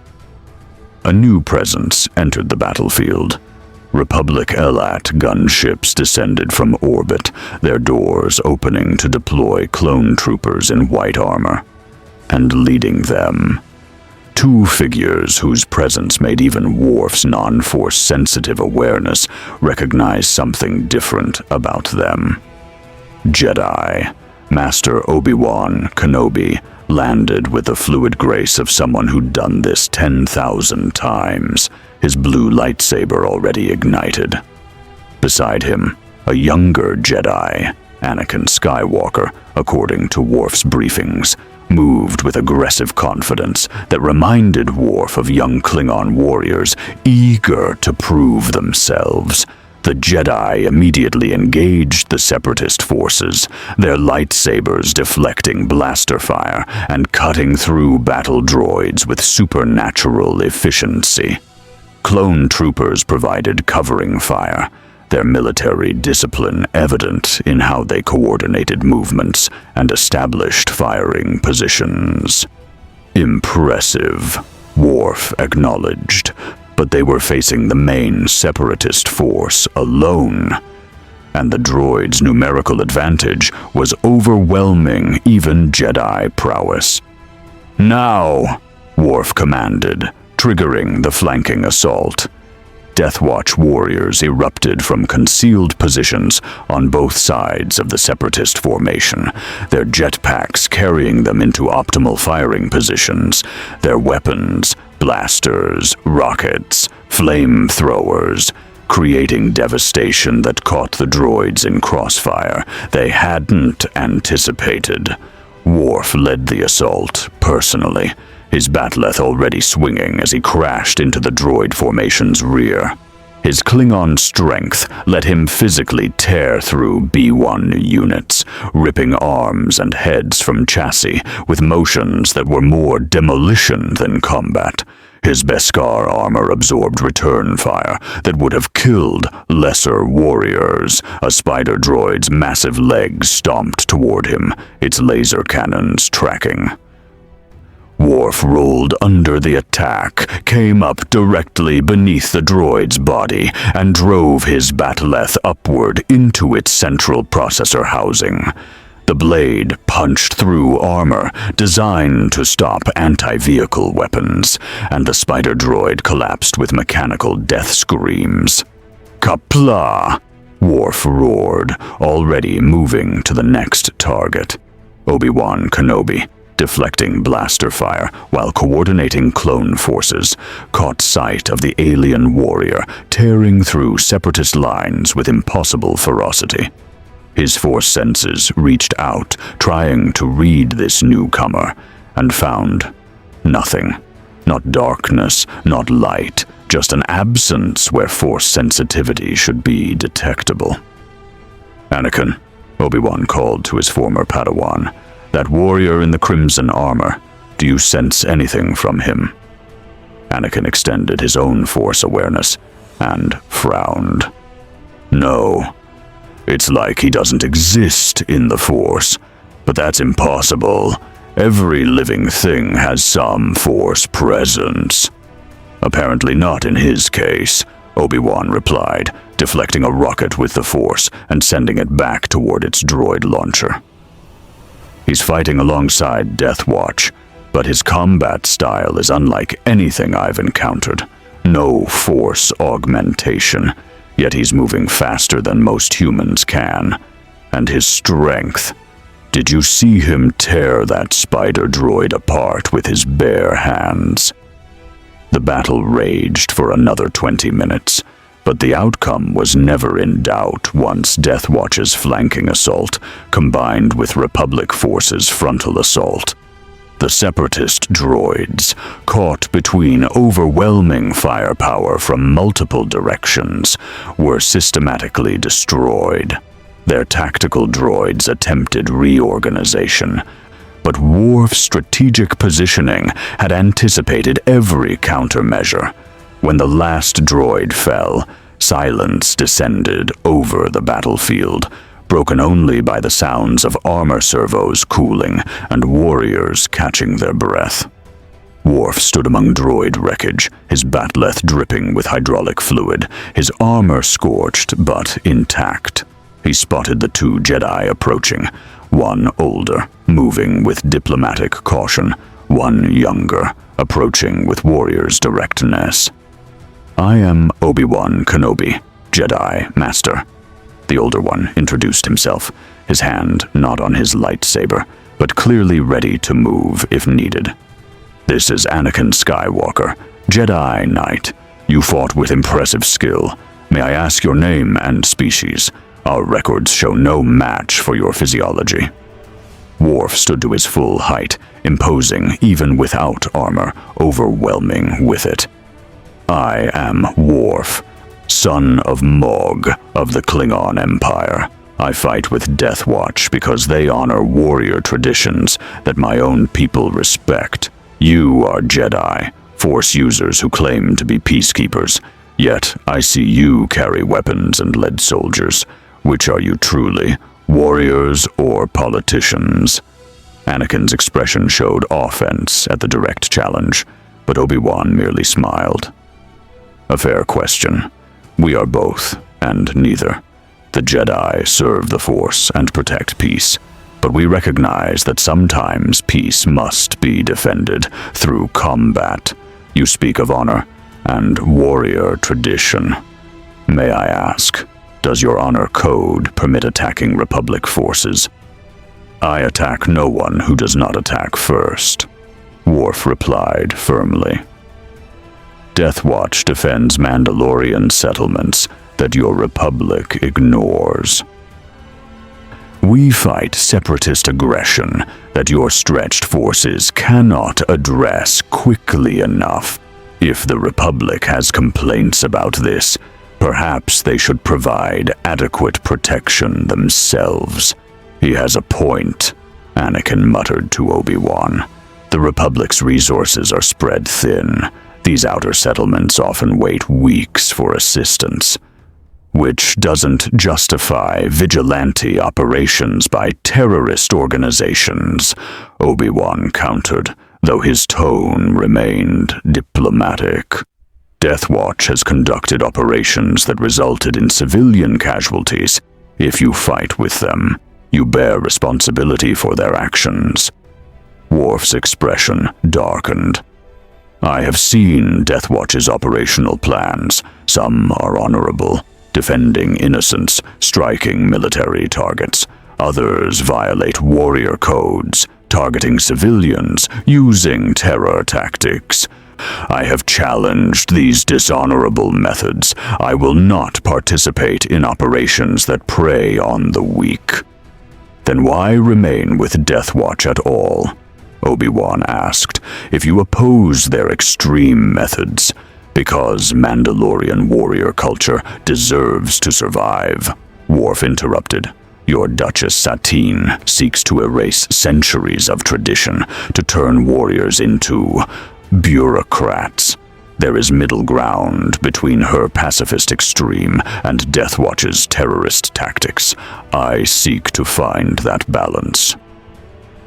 A new presence entered the battlefield. Republic Elat gunships descended from orbit, their doors opening to deploy clone troopers in white armor. And leading them, 2 figures whose presence made even Worf's non-force sensitive awareness recognize something different about them. Jedi. Master Obi-Wan Kenobi landed with the fluid grace of someone who'd done this 10,000 times, his blue lightsaber already ignited. Beside him, a younger Jedi, Anakin Skywalker, according to Worf's briefings, moved with aggressive confidence that reminded Worf of young Klingon warriors eager to prove themselves. The Jedi immediately engaged the Separatist forces, their lightsabers deflecting blaster fire and cutting through battle droids with supernatural efficiency. Clone troopers provided covering fire, their military discipline evident in how they coordinated movements and established firing positions. Impressive, Worf acknowledged, but they were facing the main Separatist force alone, and the droid's numerical advantage was overwhelming even Jedi prowess. "Now!" Worf commanded, triggering the flanking assault. Death Watch warriors erupted from concealed positions on both sides of the Separatist formation, their jetpacks carrying them into optimal firing positions, their weapons, blasters, rockets, flamethrowers, creating devastation that caught the droids in crossfire they hadn't anticipated. Worf led the assault personally, his bat'leth already swinging as he crashed into the droid formation's rear. His Klingon strength let him physically tear through B-1 units, ripping arms and heads from chassis with motions that were more demolition than combat. His Beskar armor absorbed return fire that would have killed lesser warriors. A spider droid's massive legs stomped toward him, its laser cannons tracking. Worf rolled under the attack, came up directly beneath the droid's body, and drove his bat'leth upward into its central processor housing. The blade punched through armor designed to stop anti-vehicle weapons, and the spider droid collapsed with mechanical death screams. "Kapla!" Worf roared, already moving to the next target. Obi-Wan Kenobi, deflecting blaster fire while coordinating clone forces, caught sight of the alien warrior tearing through Separatist lines with impossible ferocity. His Force senses reached out, trying to read this newcomer, and found nothing. Not darkness, not light, just an absence where Force sensitivity should be detectable. "Anakin," Obi-Wan called to his former Padawan, "that warrior in the crimson armor, do you sense anything from him?" Anakin extended his own Force awareness and frowned. "No. It's like he doesn't exist in the Force, but that's impossible. Every living thing has some Force presence." "Apparently not in his case," Obi-Wan replied, deflecting a rocket with the Force and sending it back toward its droid launcher. "He's fighting alongside Death Watch, but his combat style is unlike anything I've encountered. No Force augmentation, yet he's moving faster than most humans can. And his strength. Did you see him tear that spider droid apart with his bare hands?" The battle raged for another 20 minutes, but the outcome was never in doubt once Death Watch's flanking assault combined with Republic forces' frontal assault. The Separatist droids, caught between overwhelming firepower from multiple directions, were systematically destroyed. Their tactical droids attempted reorganization, but Worf's strategic positioning had anticipated every countermeasure. When the last droid fell, silence descended over the battlefield, broken only by the sounds of armor servos cooling and warriors catching their breath. Worf stood among droid wreckage, his bat'leth dripping with hydraulic fluid, his armor scorched but intact. He spotted the two Jedi approaching, one older, moving with diplomatic caution, one younger, approaching with warrior's directness. "I am Obi-Wan Kenobi, Jedi Master." The older one introduced himself, his hand not on his lightsaber, but clearly ready to move if needed. "This is Anakin Skywalker, Jedi Knight. You fought with impressive skill. May I ask your name and species? Our records show no match for your physiology." Worf stood to his full height, imposing even without armor, overwhelming with it. "I am Worf. son of Mog of the Klingon Empire. I fight with Death Watch because they honor warrior traditions that my own people respect. You are Jedi, Force users who claim to be peacekeepers. Yet I see you carry weapons and lead soldiers. Which are you truly, warriors or politicians? Anakin's expression showed offense at the direct challenge, but Obi-Wan merely smiled. A fair question. We are both, and neither. The Jedi serve the Force and protect peace, but we recognize that sometimes peace must be defended through combat. You speak of honor and warrior tradition. May I ask, does your honor code permit attacking Republic forces? I attack no one who does not attack first, Worf replied firmly. Death Watch defends Mandalorian settlements that your Republic ignores. We fight separatist aggression that your stretched forces cannot address quickly enough. If the Republic has complaints about this, perhaps they should provide adequate protection themselves. He has a point, Anakin muttered to Obi-Wan. The Republic's resources are spread thin. These outer settlements often wait weeks for assistance, which doesn't justify vigilante operations by terrorist organizations, Obi-Wan countered, though his tone remained diplomatic. Death Watch has conducted operations that resulted in civilian casualties. If you fight with them, you bear responsibility for their actions. Worf's expression darkened. I have seen Death Watch's operational plans. Some are honorable, defending innocents, striking military targets. Others violate warrior codes, targeting civilians, using terror tactics. I have challenged these dishonorable methods. I will not participate in operations that prey on the weak. Then why remain with Death Watch at all? Obi-Wan asked, if you oppose their extreme methods, because Mandalorian warrior culture deserves to survive. Worf interrupted. Your Duchess Satine seeks to erase centuries of tradition, to turn warriors into bureaucrats. There is middle ground between her pacifist extreme and Death Watch's terrorist tactics. I seek to find that balance.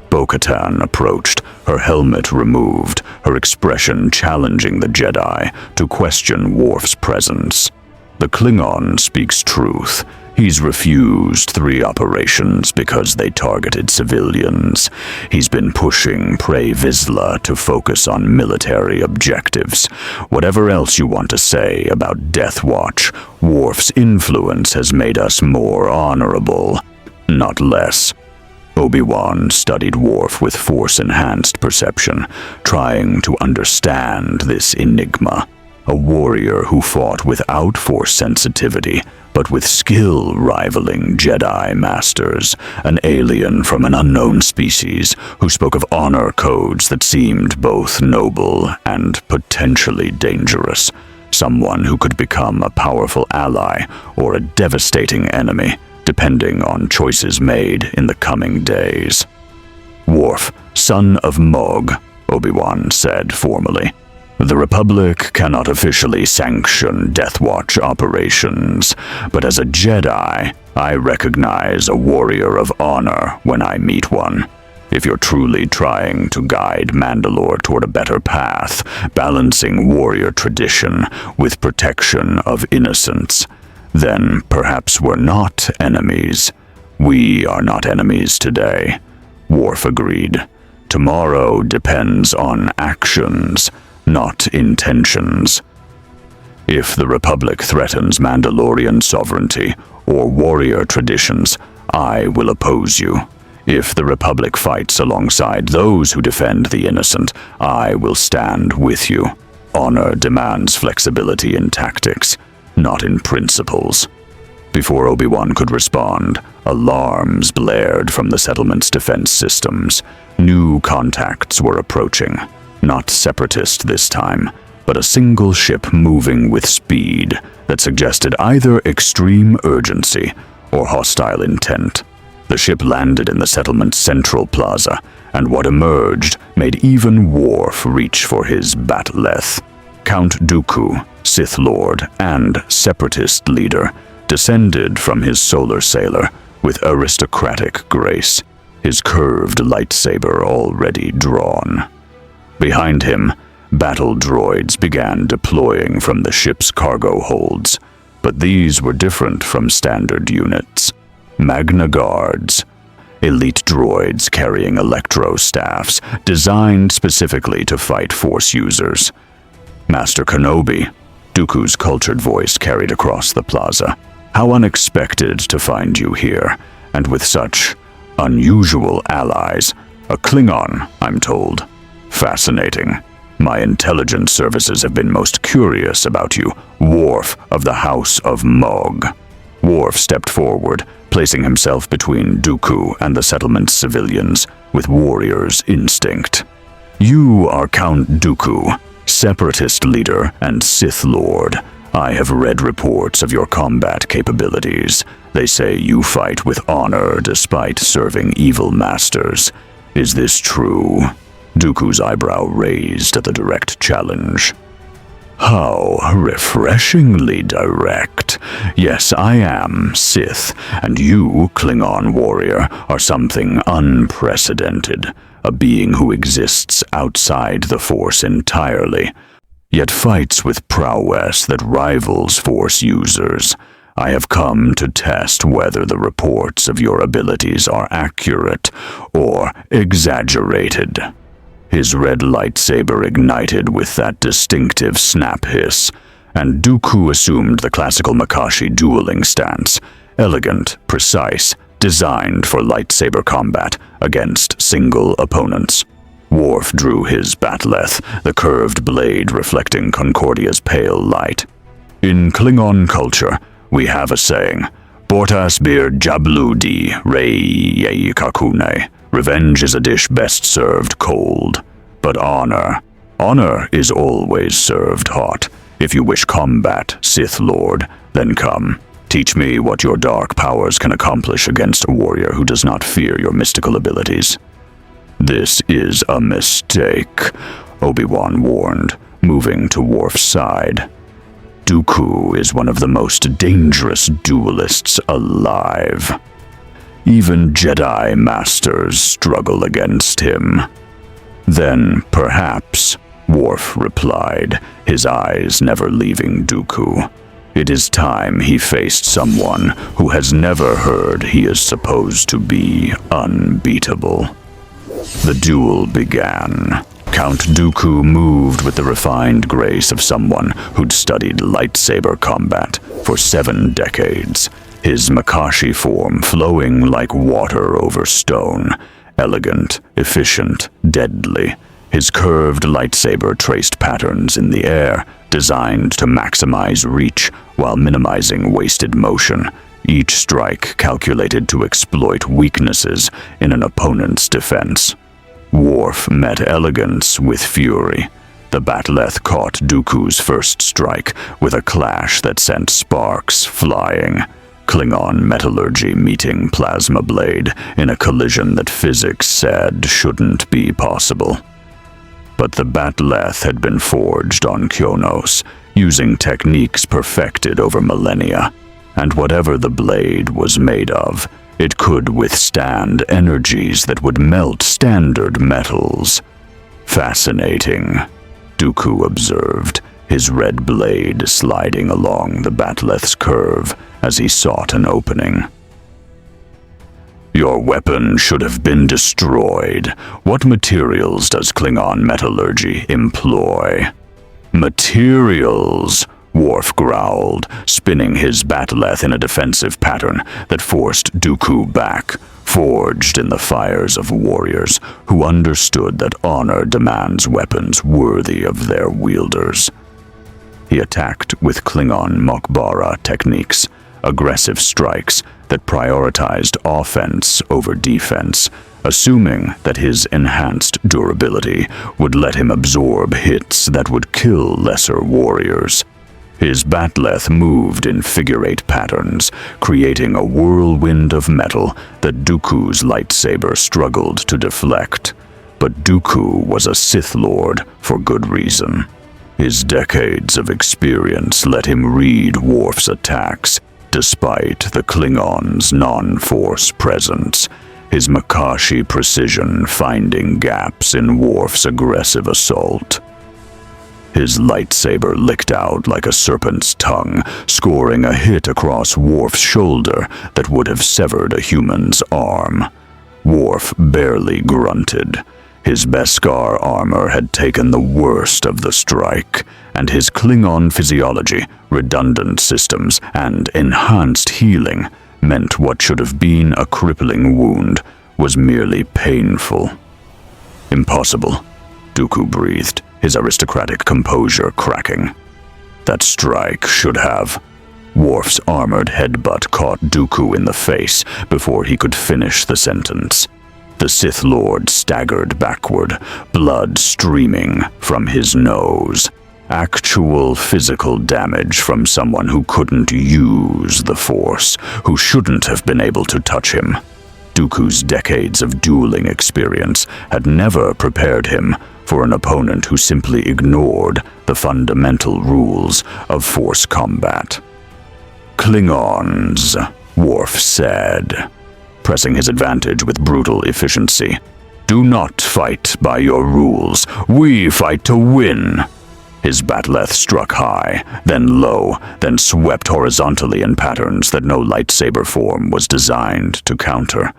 Bo-Katan approached, her helmet removed, her expression challenging the Jedi to question Worf's presence. The Klingon speaks truth. He's refused 3 operations because they targeted civilians. He's been pushing Pre Vizsla to focus on military objectives. Whatever else you want to say about Death Watch, Worf's influence has made us more honorable, not less. Obi-Wan studied Worf with Force-enhanced perception, trying to understand this enigma. A warrior who fought without Force sensitivity, but with skill rivaling Jedi masters, an alien from an unknown species who spoke of honor codes that seemed both noble and potentially dangerous, someone who could become a powerful ally or a devastating enemy, depending on choices made in the coming days. Worf, son of Mog, Obi-Wan said formally. The Republic cannot officially sanction Death Watch operations, but as a Jedi, I recognize a warrior of honor when I meet one. If you're truly trying to guide Mandalore toward a better path, balancing warrior tradition with protection of innocence, then perhaps we're not enemies. We are not enemies today, Worf agreed. Tomorrow depends on actions, not intentions. If the Republic threatens Mandalorian sovereignty or warrior traditions, I will oppose you. If the Republic fights alongside those who defend the innocent, I will stand with you. Honor demands flexibility in tactics, not in principles. Before Obi-Wan could respond, alarms blared from the settlement's defense systems. New contacts were approaching. Not separatist this time, but a single ship moving with speed that suggested either extreme urgency or hostile intent. The ship landed in the settlement's central plaza, and what emerged made even Worf reach for his bat'leth. Count Dooku, Sith Lord and Separatist leader, descended from his solar sailor with aristocratic grace, his curved lightsaber already drawn. Behind him, battle droids began deploying from the ship's cargo holds, but these were different from standard units. Magna Guards, elite droids carrying electro staffs designed specifically to fight Force users. Master Kenobi, Dooku's cultured voice carried across the plaza. How unexpected to find you here, and with such unusual allies. A Klingon, I'm told. Fascinating. My intelligence services have been most curious about you, Worf of the House of Mog. Worf stepped forward, placing himself between Dooku and the settlement's civilians with warrior's instinct. You are Count Dooku, Separatist leader and Sith Lord. I have read reports of your combat capabilities. They say you fight with honor despite serving evil masters. Is this true? Dooku's eyebrow raised at the direct challenge. How refreshingly direct. Yes, I am Sith, and you, Klingon warrior, are something unprecedented. A being who exists outside the Force entirely, yet fights with prowess that rivals Force users. I have come to test whether the reports of your abilities are accurate or exaggerated. His red lightsaber ignited with that distinctive snap hiss, and Dooku assumed the classical Makashi dueling stance, elegant, precise, designed for lightsaber combat against single opponents. Worf drew his bat'leth, the curved blade reflecting Concordia's pale light. In Klingon culture, we have a saying, Bortas bir jabludi rei kakune. Revenge is a dish best served cold. But honor is always served hot. If you wish combat, Sith Lord, then come. Teach me what your dark powers can accomplish against a warrior who does not fear your mystical abilities. This is a mistake, Obi-Wan warned, moving to Worf's side. Dooku is one of the most dangerous duelists alive. Even Jedi Masters struggle against him. Then, perhaps, Worf replied, his eyes never leaving Dooku. It is time he faced someone who has never heard he is supposed to be unbeatable. The duel began. Count Dooku moved with the refined grace of someone who'd studied lightsaber combat for 7 decades. His Makashi form flowing like water over stone, elegant, efficient, deadly. His curved lightsaber traced patterns in the air, designed to maximize reach while minimizing wasted motion, each strike calculated to exploit weaknesses in an opponent's defense. Worf met elegance with fury. The bat'leth caught Dooku's first strike with a clash that sent sparks flying. Klingon metallurgy meeting plasma blade in a collision that physics said shouldn't be possible. But the bat'leth had been forged on Qo'noS, using techniques perfected over millennia, and whatever the blade was made of, it could withstand energies that would melt standard metals. Fascinating, Dooku observed, his red blade sliding along the bat'leth's curve as he sought an opening. Your weapon should have been destroyed. What materials does Klingon metallurgy employ? Materials, Worf growled, spinning his bat'leth in a defensive pattern that forced Dooku back, forged in the fires of warriors who understood that honor demands weapons worthy of their wielders. He attacked with Klingon Mokbara techniques, aggressive strikes that prioritized offense over defense, assuming that his enhanced durability would let him absorb hits that would kill lesser warriors. His bat'leth moved in figure-8 patterns, creating a whirlwind of metal that Dooku's lightsaber struggled to deflect. But Dooku was a Sith Lord for good reason. His decades of experience let him read Worf's attacks, despite the Klingons' non-force presence, his Makashi precision finding gaps in Worf's aggressive assault. His lightsaber licked out like a serpent's tongue, scoring a hit across Worf's shoulder that would have severed a human's arm. Worf barely grunted. His Beskar armor had taken the worst of the strike, and his Klingon physiology, redundant systems, and enhanced healing meant what should have been a crippling wound was merely painful. "Impossible," Dooku breathed, his aristocratic composure cracking. "That strike should have..." Worf's armored headbutt caught Dooku in the face before he could finish the sentence. The Sith Lord staggered backward, blood streaming from his nose. Actual physical damage from someone who couldn't use the Force, who shouldn't have been able to touch him. Dooku's decades of dueling experience had never prepared him for an opponent who simply ignored the fundamental rules of Force combat. "Klingons," Worf said, pressing his advantage with brutal efficiency. "Do not fight by your rules. We fight to win." His bat'leth struck high, then low, then swept horizontally in patterns that no lightsaber form was designed to counter.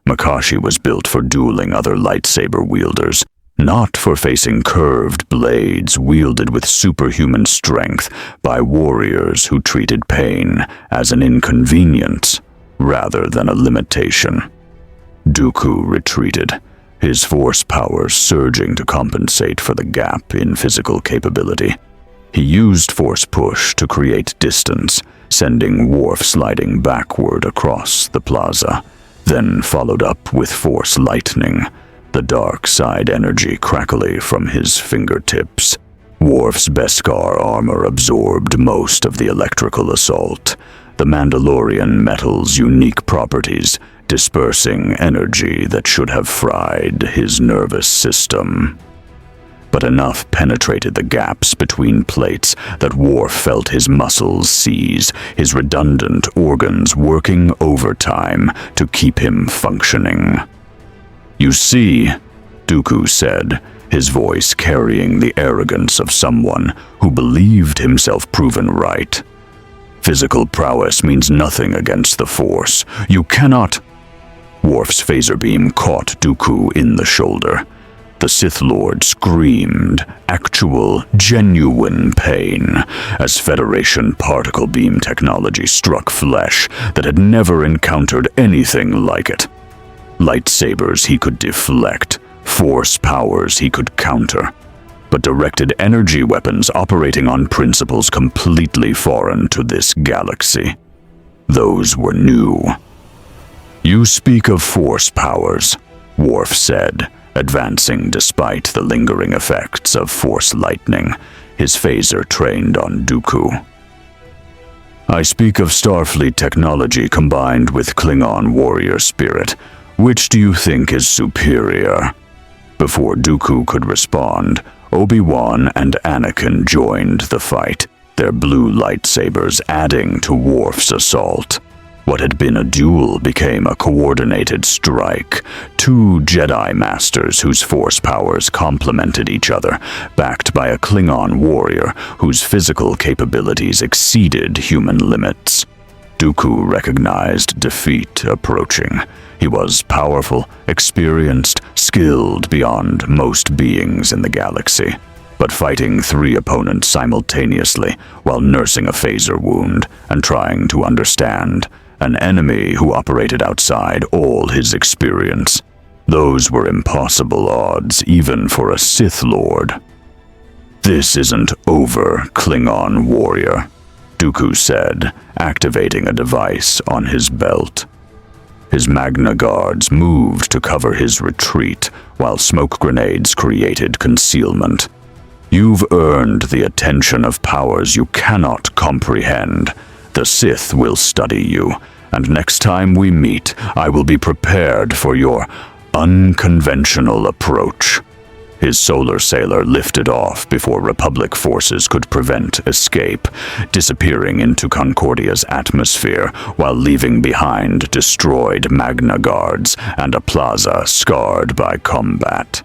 Makashi was built for dueling other lightsaber wielders, not for facing curved blades wielded with superhuman strength by warriors who treated pain as an inconvenience rather than a limitation. Dooku retreated, his force powers surging to compensate for the gap in physical capability. He used force push to create distance, sending Worf sliding backward across the plaza, then followed up with force lightning, the dark side energy crackly from his fingertips. Worf's Beskar armor absorbed most of the electrical assault, the Mandalorian metal's unique properties dispersing energy that should have fried his nervous system. But enough penetrated the gaps between plates that Worf felt his muscles seize, his redundant organs working overtime to keep him functioning. "You see," Dooku said, his voice carrying the arrogance of someone who believed himself proven right. "Physical prowess means nothing against the Force. You cannot..." Worf's phaser beam caught Dooku in the shoulder. The Sith Lord screamed, actual, genuine pain, as Federation particle beam technology struck flesh that had never encountered anything like it. Lightsabers he could deflect, force powers he could counter, but directed energy weapons operating on principles completely foreign to this galaxy. Those were new. "You speak of force powers," Worf said, advancing despite the lingering effects of force lightning, his phaser trained on Dooku. "I speak of Starfleet technology combined with Klingon warrior spirit. Which do you think is superior?" Before Dooku could respond, Obi-Wan and Anakin joined the fight, their blue lightsabers adding to Worf's assault. What had been a duel became a coordinated strike, two Jedi Masters whose force powers complemented each other, backed by a Klingon warrior whose physical capabilities exceeded human limits. Dooku recognized defeat approaching. He was powerful, experienced, skilled beyond most beings in the galaxy, but fighting three opponents simultaneously while nursing a phaser wound and trying to understand an enemy who operated outside all his experience. Those were impossible odds even for a Sith Lord. "This isn't over, Klingon warrior," Dooku said, activating a device on his belt. His Magna Guards moved to cover his retreat, while smoke grenades created concealment. You've earned the attention of powers you cannot comprehend. The Sith will study you, and next time we meet, I will be prepared for your unconventional approach. His solar sailor lifted off before Republic forces could prevent escape, disappearing into Concordia's atmosphere while leaving behind destroyed Magna Guards and a plaza scarred by combat.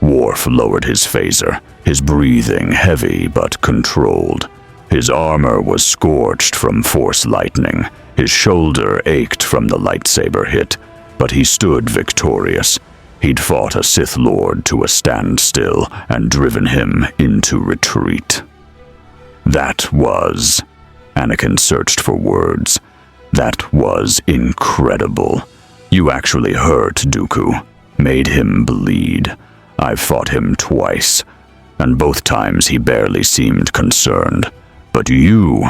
Worf lowered his phaser, his breathing heavy but controlled. His armor was scorched from Force lightning. His shoulder ached from the lightsaber hit, but he stood victorious. He'd fought a Sith Lord to a standstill and driven him into retreat. That was... Anakin searched for words. That was incredible. You actually hurt Dooku, made him bleed. I've fought him twice, and both times he barely seemed concerned. But you,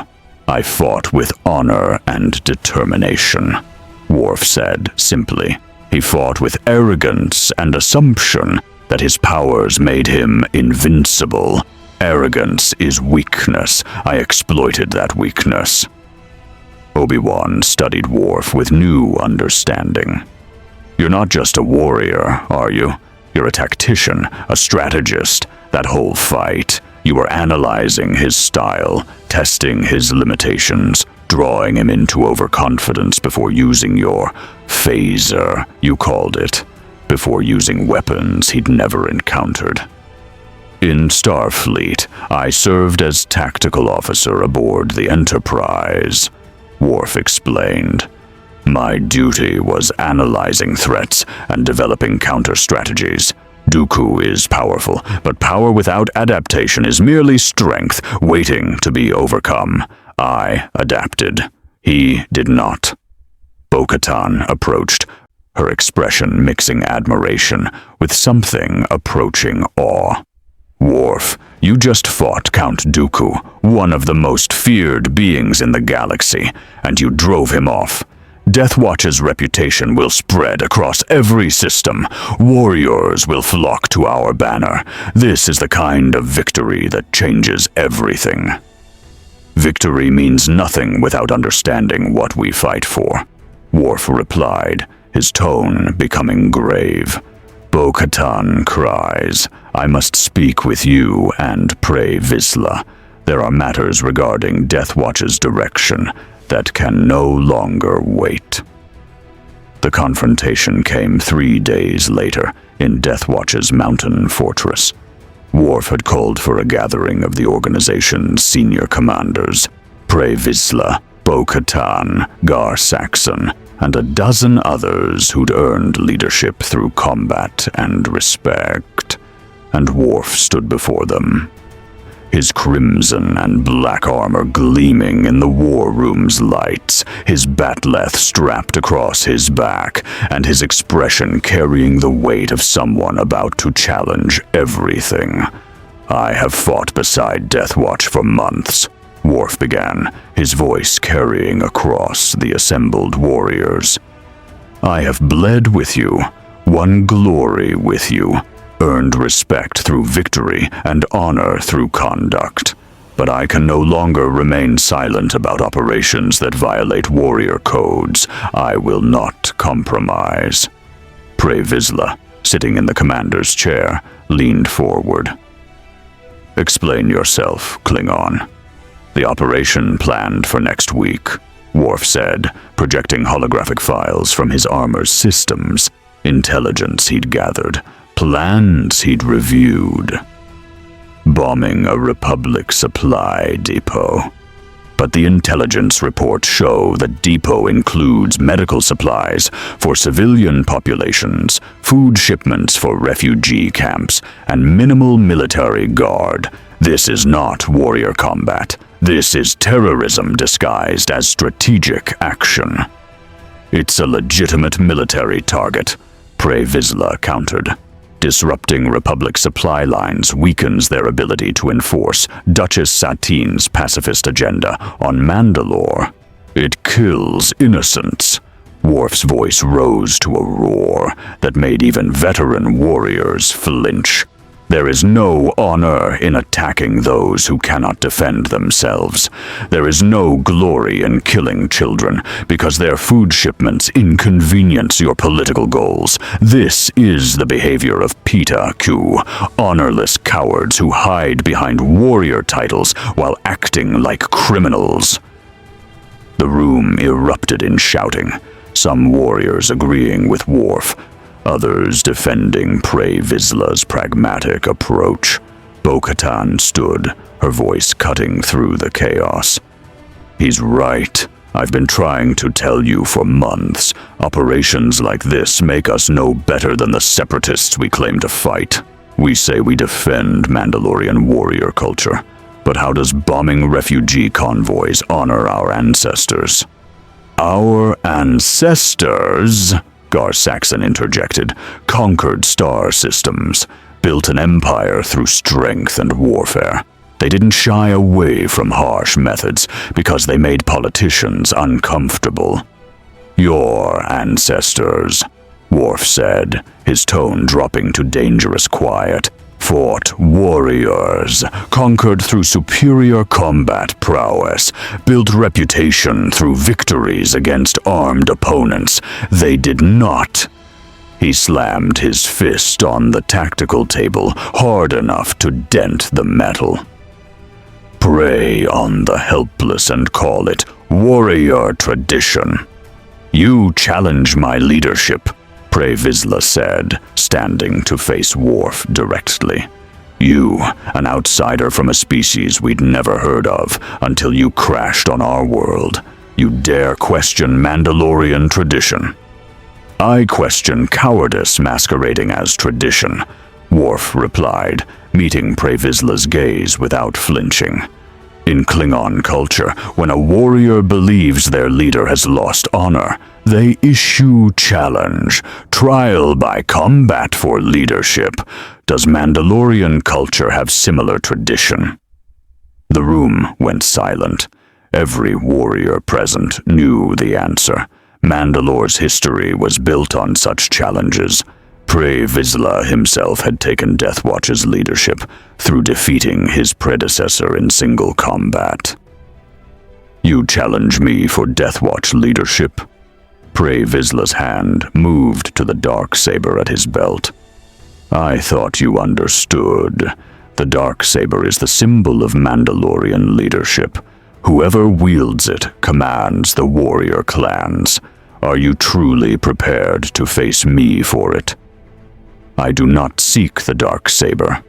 I fought with honor and determination, Worf said simply. He fought with arrogance and assumption that his powers made him invincible. Arrogance is weakness. I exploited that weakness. Obi-Wan studied Worf with new understanding. You're not just a warrior, are you? You're a tactician, a strategist. That whole fight, you were analyzing his style, testing his limitations, drawing him into overconfidence before using your phaser, you called it, before using weapons he'd never encountered. In Starfleet, I served as tactical officer aboard the Enterprise, Worf explained. My duty was analyzing threats and developing counter-strategies. Dooku is powerful, but power without adaptation is merely strength waiting to be overcome. I adapted. He did not. Bo-Katan approached, her expression mixing admiration with something approaching awe. Worf, you just fought Count Dooku, one of the most feared beings in the galaxy, and you drove him off. Death Watch's reputation will spread across every system. Warriors will flock to our banner. This is the kind of victory that changes everything. Victory means nothing without understanding what we fight for, Worf replied, his tone becoming grave. Bo-Katan cries, I must speak with you and Pre Vizsla. There are matters regarding Death Watch's direction that can no longer wait. The confrontation came 3 days later in Death Watch's mountain fortress. Worf had called for a gathering of the organization's senior commanders, Pre Vizsla, Bo-Katan, Gar Saxon, and a dozen others who'd earned leadership through combat and respect. And Worf stood before them, his crimson and black armor gleaming in the war room's lights, his bat'leth strapped across his back, and his expression carrying the weight of someone about to challenge everything. I have fought beside Death Watch for months, Worf began, his voice carrying across the assembled warriors. I have bled with you, won glory with you, earned respect through victory and honor through conduct. But I can no longer remain silent about operations that violate warrior codes. I will not compromise. Pre Vizsla, sitting in the commander's chair, leaned forward. Explain yourself, Klingon. The operation planned for next week, Worf said, projecting holographic files from his armor's systems, intelligence he'd gathered, plans he'd reviewed. Bombing a Republic supply depot. But the intelligence reports show the depot includes medical supplies for civilian populations, food shipments for refugee camps, and minimal military guard. This is not warrior combat. This is terrorism disguised as strategic action. It's a legitimate military target, Pre Vizsla countered. Disrupting Republic supply lines weakens their ability to enforce Duchess Satine's pacifist agenda on Mandalore. It kills innocents. Worf's voice rose to a roar that made even veteran warriors flinch. There is no honor in attacking those who cannot defend themselves. There is no glory in killing children because their food shipments inconvenience your political goals. This is the behavior of Pita Q, honorless cowards who hide behind warrior titles while acting like criminals. The room erupted in shouting, some warriors agreeing with Worf, others defending Pre Vizsla's pragmatic approach. Bo-Katan stood, her voice cutting through the chaos. He's right. I've been trying to tell you for months. Operations like this make us no better than the separatists we claim to fight. We say we defend Mandalorian warrior culture, but how does bombing refugee convoys honor our ancestors? Our ancestors, Gar Saxon interjected, conquered star systems, built an empire through strength and warfare. They didn't shy away from harsh methods because they made politicians uncomfortable. Your ancestors, Worf said, his tone dropping to dangerous quiet, fought warriors, conquered through superior combat prowess, built reputation through victories against armed opponents. They did not. He slammed his fist on the tactical table hard enough to dent the metal. Prey on the helpless and call it warrior tradition. You challenge my leadership, Pre Vizsla said, standing to face Worf directly. You, an outsider from a species we'd never heard of until you crashed on our world. You dare question Mandalorian tradition. I question cowardice masquerading as tradition, Worf replied, meeting Pre Vizsla's gaze without flinching. In Klingon culture, when a warrior believes their leader has lost honor, they issue challenge, trial by combat for leadership. Does Mandalorian culture have similar tradition? The room went silent. Every warrior present knew the answer. Mandalore's history was built on such challenges. Pre Vizsla himself had taken Deathwatch's leadership through defeating his predecessor in single combat. You challenge me for Deathwatch leadership? Pre Vizsla's hand moved to the darksaber at his belt. I thought you understood. The darksaber is the symbol of Mandalorian leadership. Whoever wields it commands the warrior clans. Are you truly prepared to face me for it? I do not seek the darksaber,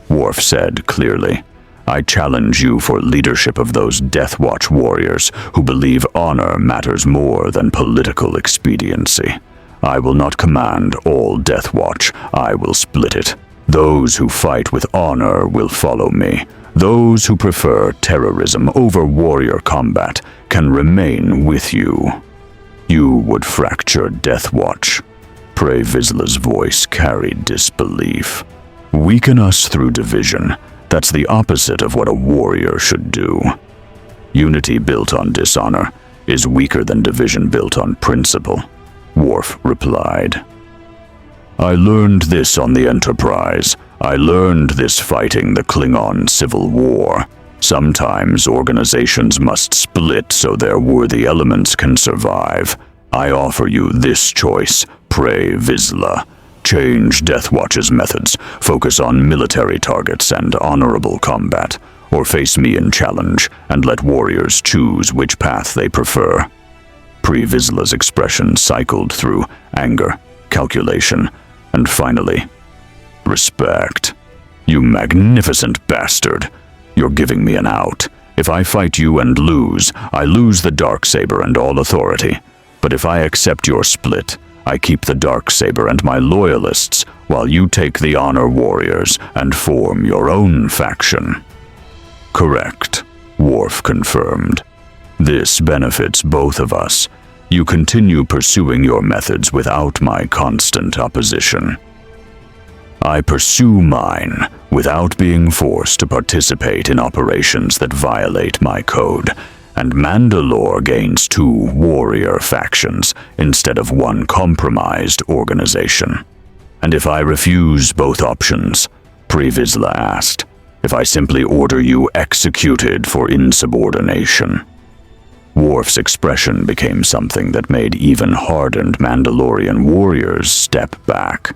Worf said clearly. I challenge you for leadership of those Deathwatch warriors who believe honor matters more than political expediency. I will not command all Deathwatch. I will split it. Those who fight with honor will follow me. Those who prefer terrorism over warrior combat can remain with you. You would fracture Deathwatch. Pre Vizsla's voice carried disbelief. Weaken us through division. That's the opposite of what a warrior should do. Unity built on dishonor is weaker than division built on principle, Worf replied. I learned this on the Enterprise. I learned this fighting the Klingon Civil War. Sometimes organizations must split so their worthy elements can survive. I offer you this choice, Pre Vizsla. Change Deathwatch's methods, focus on military targets and honorable combat, or face me in challenge and let warriors choose which path they prefer. Pre Vizsla's expression cycled through anger, calculation, and finally, respect. You magnificent bastard. You're giving me an out. If I fight you and lose, I lose the darksaber and all authority. But if I accept your split, I keep the darksaber and my loyalists, while you take the honor warriors and form your own faction. Correct, Worf confirmed. This benefits both of us. You continue pursuing your methods without my constant opposition. I pursue mine without being forced to participate in operations that violate my code. and Mandalore gains 2 warrior factions instead of 1 compromised organization. And if I refuse both options, Pre Vizsla asked, if I simply order you executed for insubordination. Worf's expression became something that made even hardened Mandalorian warriors step back.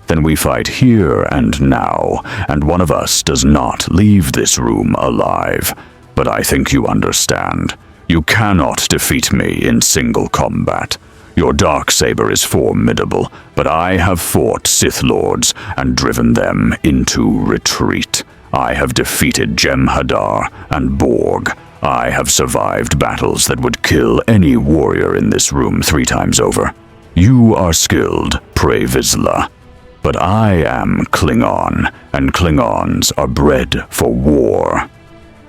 Then we fight here and now, and one of us does not leave this room alive. But I think you understand. You cannot defeat me in single combat. Your darksaber is formidable, but I have fought Sith Lords and driven them into retreat. I have defeated Jem'Hadar and Borg. I have survived battles that would kill any warrior in this room 3 times over. You are skilled, Pre Vizsla. But I am Klingon, and Klingons are bred for war.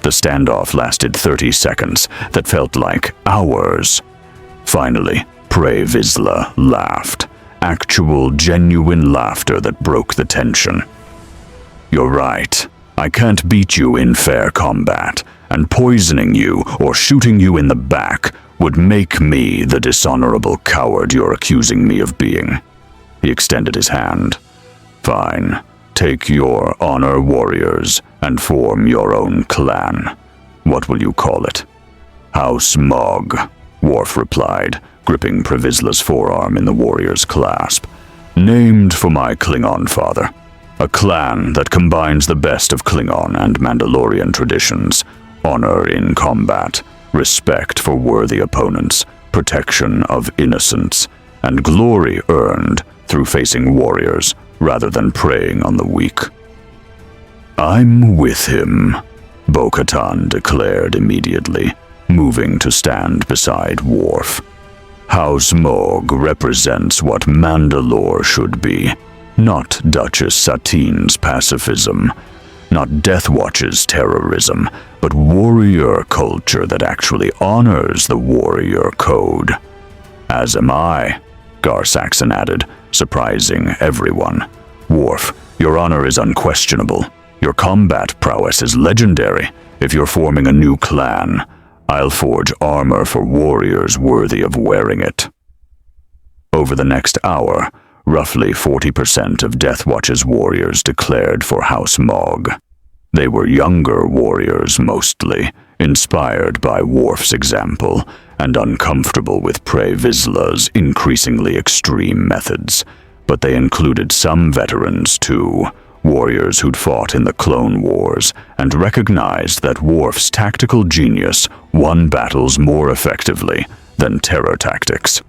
The standoff lasted 30 seconds that felt like hours. Finally, Pre Vizsla laughed. Actual, genuine laughter that broke the tension. You're right. I can't beat you in fair combat, and poisoning you or shooting you in the back would make me the dishonorable coward you're accusing me of being. He extended his hand. Fine. Take your honor warriors and form your own clan. What will you call it? House Mogg, Worf replied, gripping Pre Vizsla's forearm in the warrior's clasp. Named for my Klingon father. A clan that combines the best of Klingon and Mandalorian traditions. Honor in combat, respect for worthy opponents, protection of innocents, and glory earned through facing warriors rather than preying on the weak. I'm with him, Bo-Katan declared immediately, moving to stand beside Worf. House Mogg represents what Mandalore should be, not Duchess Satine's pacifism, not Death Watch's terrorism, but warrior culture that actually honors the warrior code. As am I, Gar Saxon added, surprising everyone. Worf, your honor is unquestionable. Your combat prowess is legendary. If you're forming a new clan, I'll forge armor for warriors worthy of wearing it. Over the next hour, roughly 40% of Death Watch's warriors declared for House Mogg. They were younger warriors mostly, inspired by Worf's example, and uncomfortable with Pre Vizsla's increasingly extreme methods. But they included some veterans too, warriors who'd fought in the Clone Wars, and recognized that Worf's tactical genius won battles more effectively than terror tactics.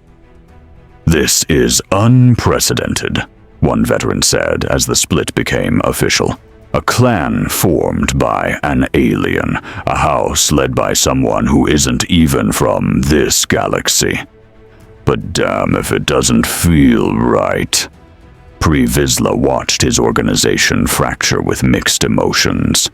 This is unprecedented, one veteran said as the split became official. A clan formed by an alien, a house led by someone who isn't even from this galaxy. But damn if it doesn't feel right. Pre Vizsla watched his organization fracture with mixed emotions.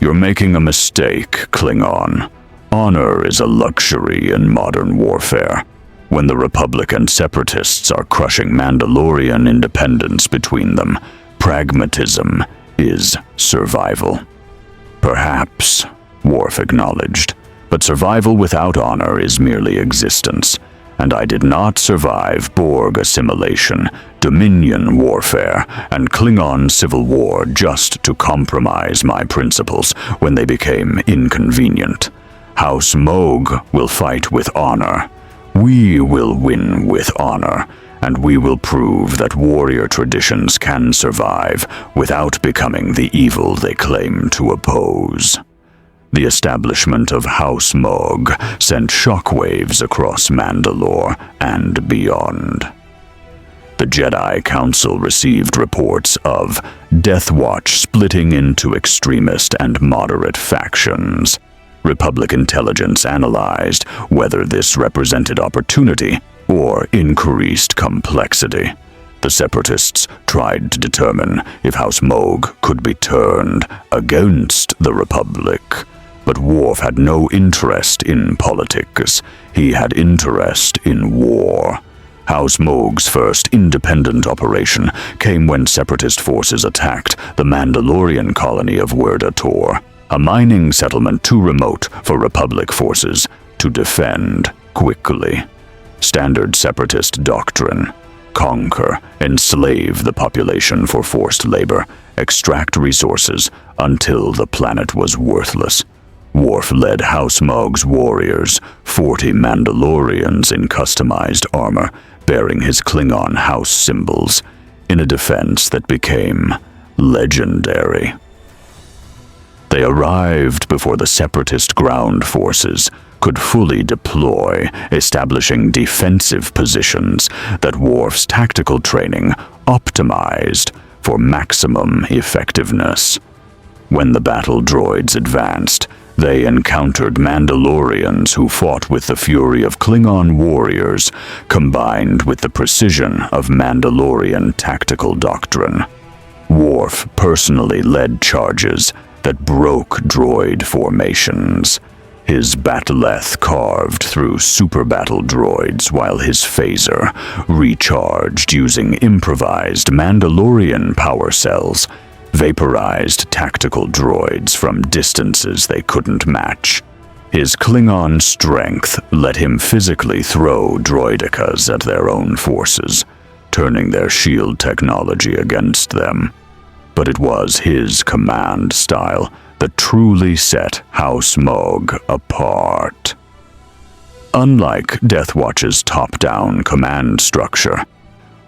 You're making a mistake, Klingon. Honor is a luxury in modern warfare. When the Republic and Separatists are crushing Mandalorian independence between them, pragmatism is survival. Perhaps, Worf acknowledged, but survival without honor is merely existence, and I did not survive Borg assimilation, Dominion warfare, and Klingon civil war just to compromise my principles when they became inconvenient. House Mogg will fight with honor. We will win with honor, and we will prove that warrior traditions can survive without becoming the evil they claim to oppose. The establishment of House Mogg sent shockwaves across Mandalore and beyond. The Jedi Council received reports of Death Watch splitting into extremist and moderate factions. Republic intelligence analyzed whether this represented opportunity or increased complexity. The Separatists tried to determine if House Mogg could be turned against the Republic. But Worf had no interest in politics. He had interest in war. House Mogg's first independent operation came when Separatist forces attacked the Mandalorian colony of Werda Tor. a mining settlement too remote for Republic forces to defend quickly. Standard separatist doctrine: conquer, enslave the population for forced labor, extract resources until the planet was worthless. Worf led House Mog's warriors, 40 Mandalorians in customized armor, bearing his Klingon house symbols, in a defense that became legendary. They arrived before the separatist ground forces could fully deploy, establishing defensive positions that Worf's tactical training optimized for maximum effectiveness. When the battle droids advanced, they encountered Mandalorians who fought with the fury of Klingon warriors, combined with the precision of Mandalorian tactical doctrine. Worf personally led charges that broke droid formations, his bat'leth carved through super battle droids while his phaser recharged using improvised Mandalorian power cells, vaporized tactical droids from distances they couldn't match. His Klingon strength let him physically throw droidicas at their own forces, turning their shield technology against them. But it was his command style that truly set House Mog apart. Unlike Death Watch's top-down command structure,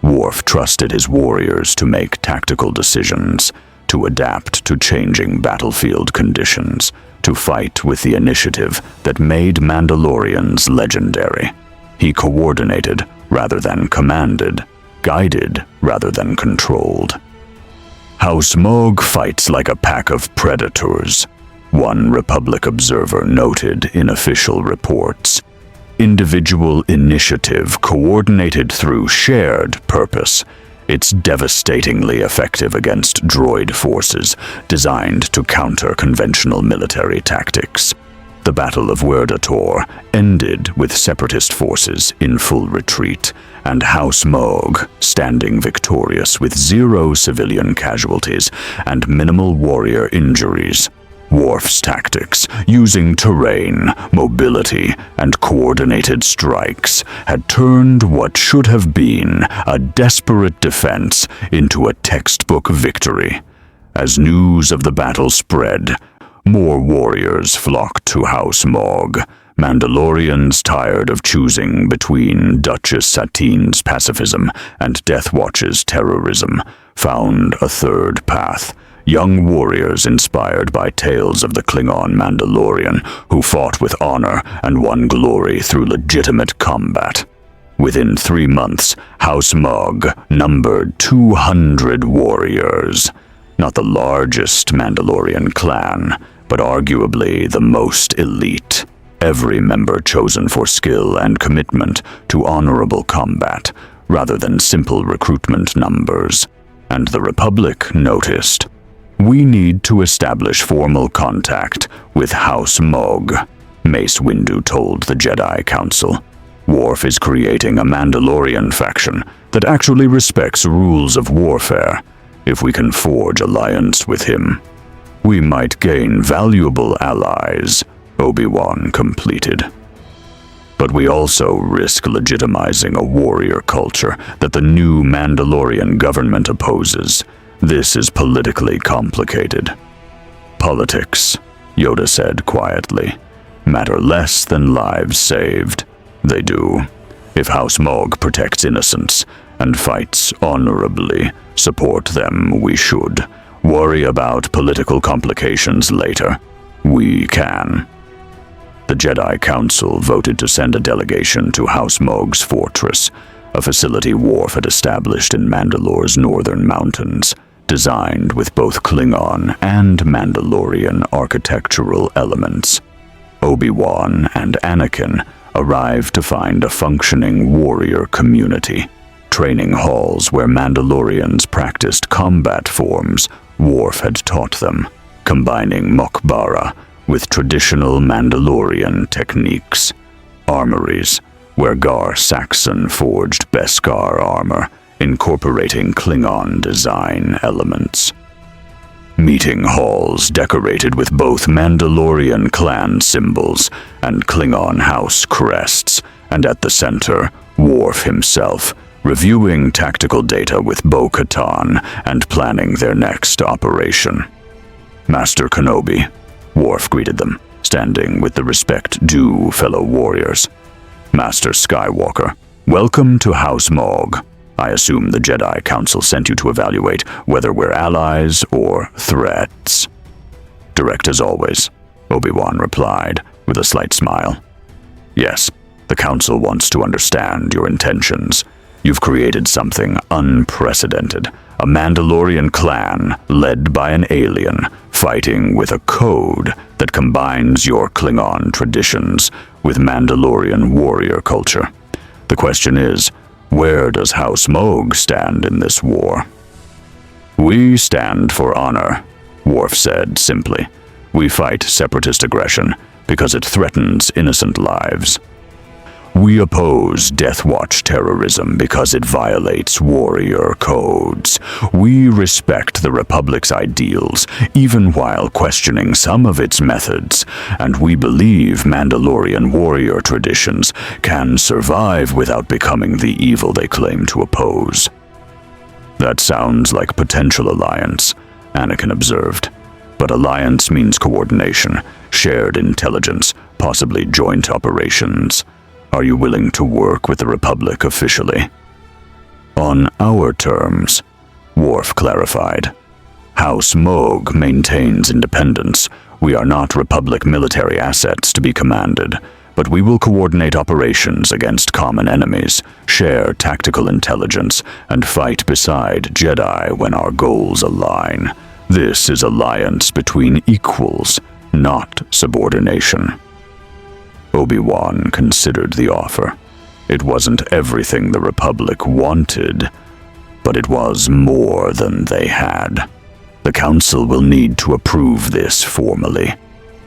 Worf trusted his warriors to make tactical decisions, to adapt to changing battlefield conditions, to fight with the initiative that made Mandalorians legendary. He coordinated rather than commanded, guided rather than controlled. House Mog fights like a pack of predators, one Republic observer noted in official reports. Individual initiative coordinated through shared purpose. It's devastatingly effective against droid forces designed to counter conventional military tactics. The Battle of Werdator ended with separatist forces in full retreat, and House Mog standing victorious with 0 civilian casualties and minimal warrior injuries. Worf's tactics, using terrain, mobility, and coordinated strikes, had turned what should have been a desperate defense into a textbook victory. As news of the battle spread, more warriors flocked to House Mog. Mandalorians tired of choosing between Duchess Satine's pacifism and Death Watch's terrorism found a third path. Young warriors inspired by tales of the Klingon Mandalorian who fought with honor and won glory through legitimate combat. Within 3 months, House Mog numbered 200 warriors. Not the largest Mandalorian clan, but arguably the most elite. Every member chosen for skill and commitment to honorable combat, rather than simple recruitment numbers. And the Republic noticed. We need to establish formal contact with House Mog, Mace Windu told the Jedi Council. Worf is creating a Mandalorian faction that actually respects rules of warfare. If we can forge alliance with him, we might gain valuable allies, Obi-Wan completed. But we also risk legitimizing a warrior culture that the new Mandalorian government opposes. This is politically complicated. Politics, Yoda said quietly, matter less than lives saved. They do. If House Mog protects innocents and fights honorably, support them we should. Worry about political complications later. We can. The Jedi Council voted to send a delegation to House Mog's fortress, a facility Worf had established in Mandalore's northern mountains, designed with both Klingon and Mandalorian architectural elements. Obi-Wan and Anakin arrived to find a functioning warrior community, training halls where Mandalorians practiced combat forms Worf had taught them, combining Mokbara with traditional Mandalorian techniques. Armories, where Gar Saxon forged Beskar armor, incorporating Klingon design elements. Meeting halls decorated with both Mandalorian clan symbols and Klingon house crests, and at the center, Worf himself, reviewing tactical data with Bo-Katan and planning their next operation. "Master Kenobi," Worf greeted them, standing with the respect due fellow warriors. "Master Skywalker, welcome to House Mogg. I assume the Jedi Council sent you to evaluate whether we're allies or threats." "Direct as always," Obi-Wan replied, with a slight smile. "Yes, the Council wants to understand your intentions. You've created something unprecedented, a Mandalorian clan led by an alien, fighting with a code that combines your Klingon traditions with Mandalorian warrior culture. The question is, where does House Mogg stand in this war?" "We stand for honor," Worf said simply. "We fight separatist aggression because it threatens innocent lives. We oppose Death Watch terrorism because it violates warrior codes. We respect the Republic's ideals, even while questioning some of its methods, and we believe Mandalorian warrior traditions can survive without becoming the evil they claim to oppose." "That sounds like potential alliance," Anakin observed. "But alliance means coordination, shared intelligence, possibly joint operations. Are you willing to work with the Republic officially?" "On our terms," Worf clarified. "House Mogg maintains independence. We are not Republic military assets to be commanded, but we will coordinate operations against common enemies, share tactical intelligence, and fight beside Jedi when our goals align. This is alliance between equals, not subordination." Obi-Wan considered the offer. It wasn't everything the Republic wanted, but it was more than they had. The Council will need to approve this formally.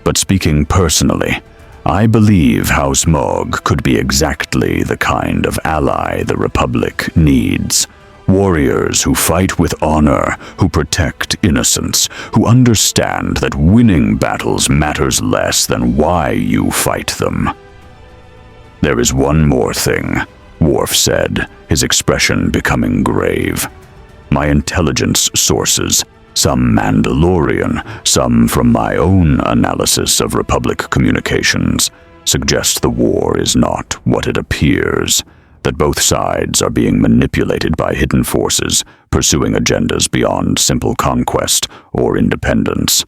But speaking personally, I believe House Mogg could be exactly the kind of ally the Republic needs. Warriors who fight with honor, who protect innocence, who understand that winning battles matters less than why you fight them. "There is one more thing," Worf said, his expression becoming grave. "My intelligence sources, some Mandalorian, some from my own analysis of Republic communications, suggest the war is not what it appears. That both sides are being manipulated by hidden forces, pursuing agendas beyond simple conquest or independence."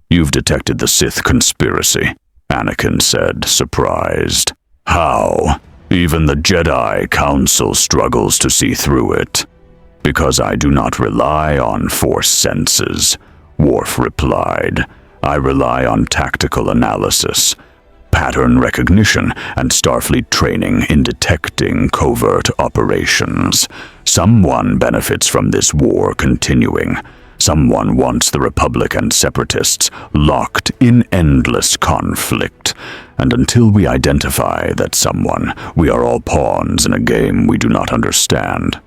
"You've detected the Sith conspiracy," Anakin said, surprised. "How? Even the Jedi Council struggles to see through it." "Because I do not rely on Force senses," Worf replied. "I rely on tactical analysis, pattern recognition, and Starfleet training in detecting covert operations. Someone benefits from this war continuing. Someone wants the Republic and Separatists locked in endless conflict. And until we identify that someone, we are all pawns in a game we do not understand."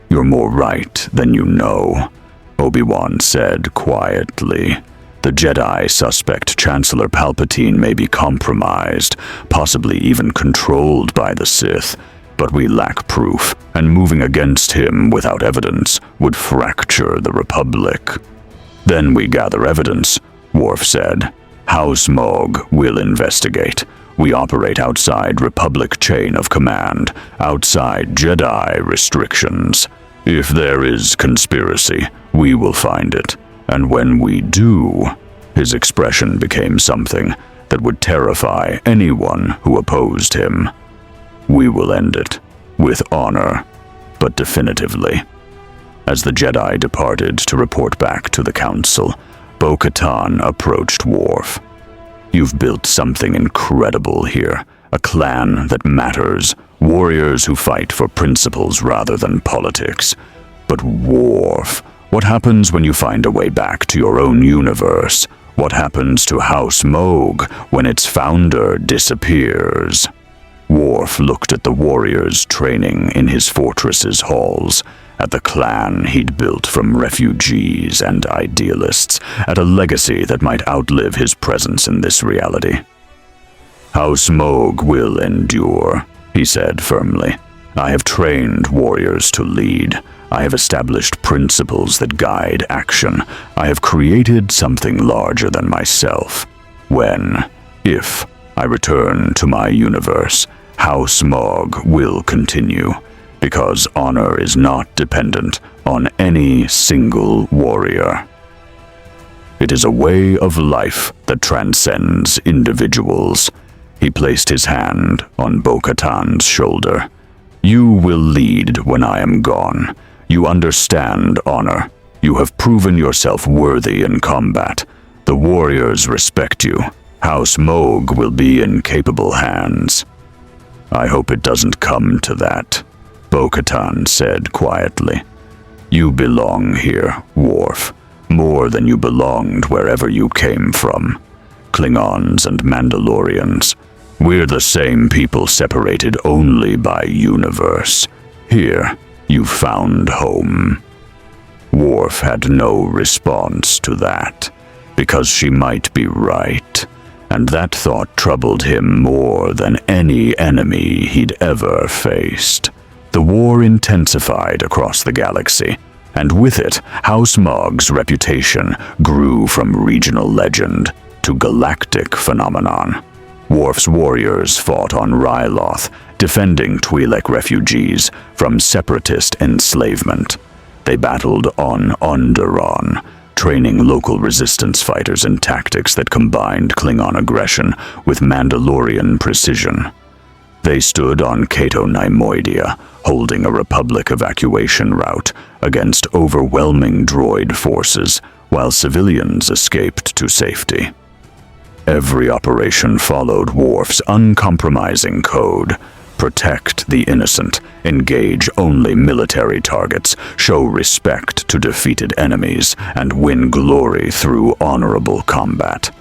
"You're more right than you know," Obi-Wan said quietly. "The Jedi suspect Chancellor Palpatine may be compromised, possibly even controlled by the Sith, but we lack proof, and moving against him without evidence would fracture the Republic." "Then we gather evidence," Worf said. "House Mogg will investigate. We operate outside Republic chain of command, outside Jedi restrictions. If there is conspiracy, we will find it. And when we do," his expression became something that would terrify anyone who opposed him, "we will end it with honor, but definitively." As the Jedi departed to report back to the Council, Bo-Katan approached Worf. "You've built something incredible here, a clan that matters, warriors who fight for principles rather than politics. But Worf, what happens when you find a way back to your own universe? What happens to House Mogg when its founder disappears?" Worf looked at the warriors training in his fortress's halls, at the clan he'd built from refugees and idealists, at a legacy that might outlive his presence in this reality. "House Moog will endure," he said firmly. "I have trained warriors to lead. I have established principles that guide action. I have created something larger than myself. If I return to my universe, House Moog will continue, because honor is not dependent on any single warrior. It is a way of life that transcends individuals." He placed his hand on Bo-Katan's shoulder. "You will lead when I am gone. You understand honor. You have proven yourself worthy in combat. The warriors respect you. House Moog will be in capable hands." "I hope it doesn't come to that," Bo-Katan said quietly. "You belong here, Worf, more than you belonged wherever you came from. Klingons and Mandalorians. We're the same people separated only by universe. Here, you found home." Worf had no response to that, because she might be right, and that thought troubled him more than any enemy he'd ever faced. The war intensified across the galaxy, and with it, House Moog's reputation grew from regional legend to galactic phenomenon. Worf's warriors fought on Ryloth, defending Twi'lek refugees from separatist enslavement. They battled on Onderon, training local resistance fighters in tactics that combined Klingon aggression with Mandalorian precision. They stood on Cato Neimoidia, holding a Republic evacuation route against overwhelming droid forces, while civilians escaped to safety. Every operation followed Worf's uncompromising code: protect the innocent, engage only military targets, show respect to defeated enemies, and win glory through honorable combat.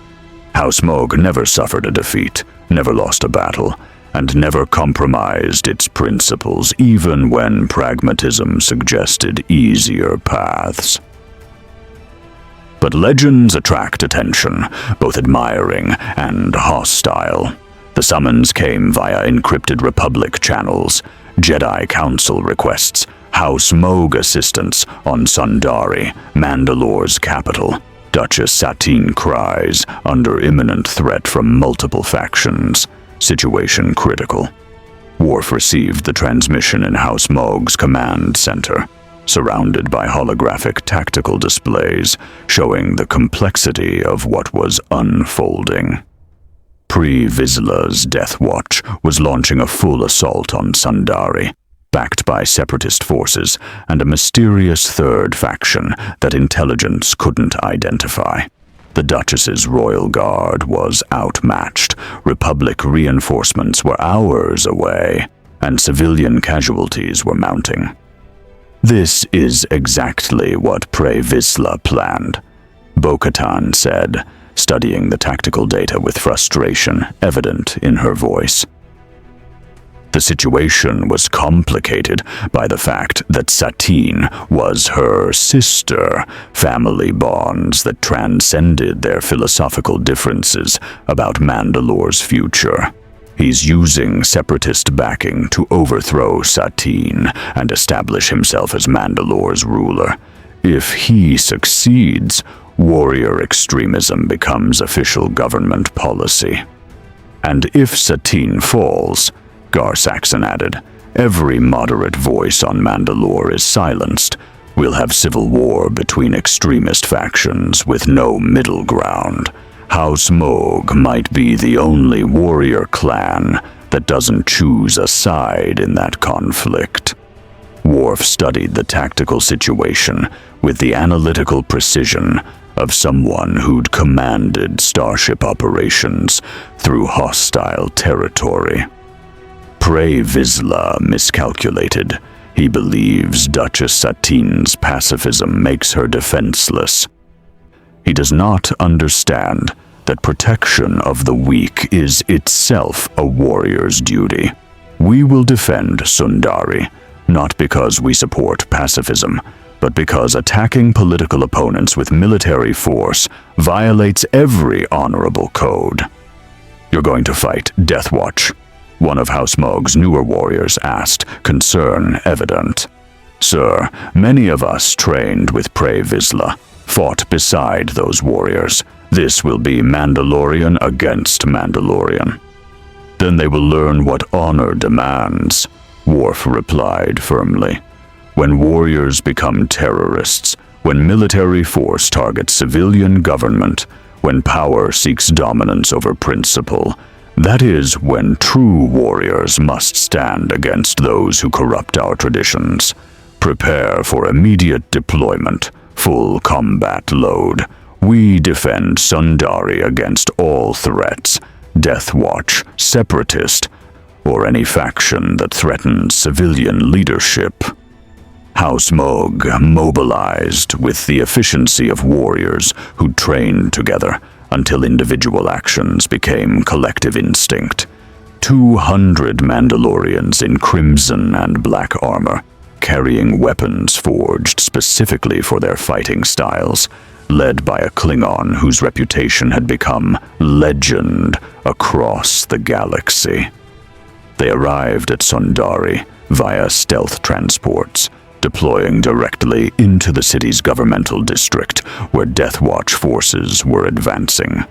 House Moog never suffered a defeat, never lost a battle, and never compromised its principles, even when pragmatism suggested easier paths. But legends attract attention, both admiring and hostile. The summons came via encrypted Republic channels, Jedi Council requests, House Moog assistance on Sundari, Mandalore's capital, Duchess Satine cries under imminent threat from multiple factions. Situation critical. Worf received the transmission in House Moog's command center, surrounded by holographic tactical displays showing the complexity of what was unfolding. Pre Vizsla's Death Watch was launching a full assault on Sundari, backed by separatist forces and a mysterious third faction that intelligence couldn't identify. The Duchess's royal guard was outmatched, Republic reinforcements were hours away, and civilian casualties were mounting. "This is exactly what Pre Vizsla planned," Bo-Katan said, studying the tactical data with frustration evident in her voice. The situation was complicated by the fact that Satine was her sister, family bonds that transcended their philosophical differences about Mandalore's future. He's using separatist backing to overthrow Satine and establish himself as Mandalore's ruler. If he succeeds, warrior extremism becomes official government policy. And if Satine falls, Gar Saxon added, every moderate voice on Mandalore is silenced. We'll have civil war between extremist factions with no middle ground. House Moog might be the only warrior clan that doesn't choose a side in that conflict. Worf studied the tactical situation with the analytical precision of someone who'd commanded starship operations through hostile territory. Pre Vizsla miscalculated. He believes Duchess Satine's pacifism makes her defenseless. He does not understand that protection of the weak is itself a warrior's duty. We will defend Sundari, not because we support pacifism, but because attacking political opponents with military force violates every honorable code. You're going to fight Death Watch? One of House Mog's newer warriors asked, concern evident. Sir, many of us trained with Pre Vizsla fought beside those warriors. This will be Mandalorian against Mandalorian. Then they will learn what honor demands, Worf replied firmly. When warriors become terrorists, when military force targets civilian government, when power seeks dominance over principle, that is when true warriors must stand against those who corrupt our traditions. Prepare for immediate deployment, full combat load. We defend Sundari against all threats, Death Watch, Separatist, or any faction that threatens civilian leadership. House Mog mobilized with the efficiency of warriors who trained together until individual actions became collective instinct. 200 Mandalorians in crimson and black armor, carrying weapons forged specifically for their fighting styles, led by a Klingon whose reputation had become legend across the galaxy. They arrived at Sundari via stealth transports, deploying directly into the city's governmental district where Death Watch forces were advancing.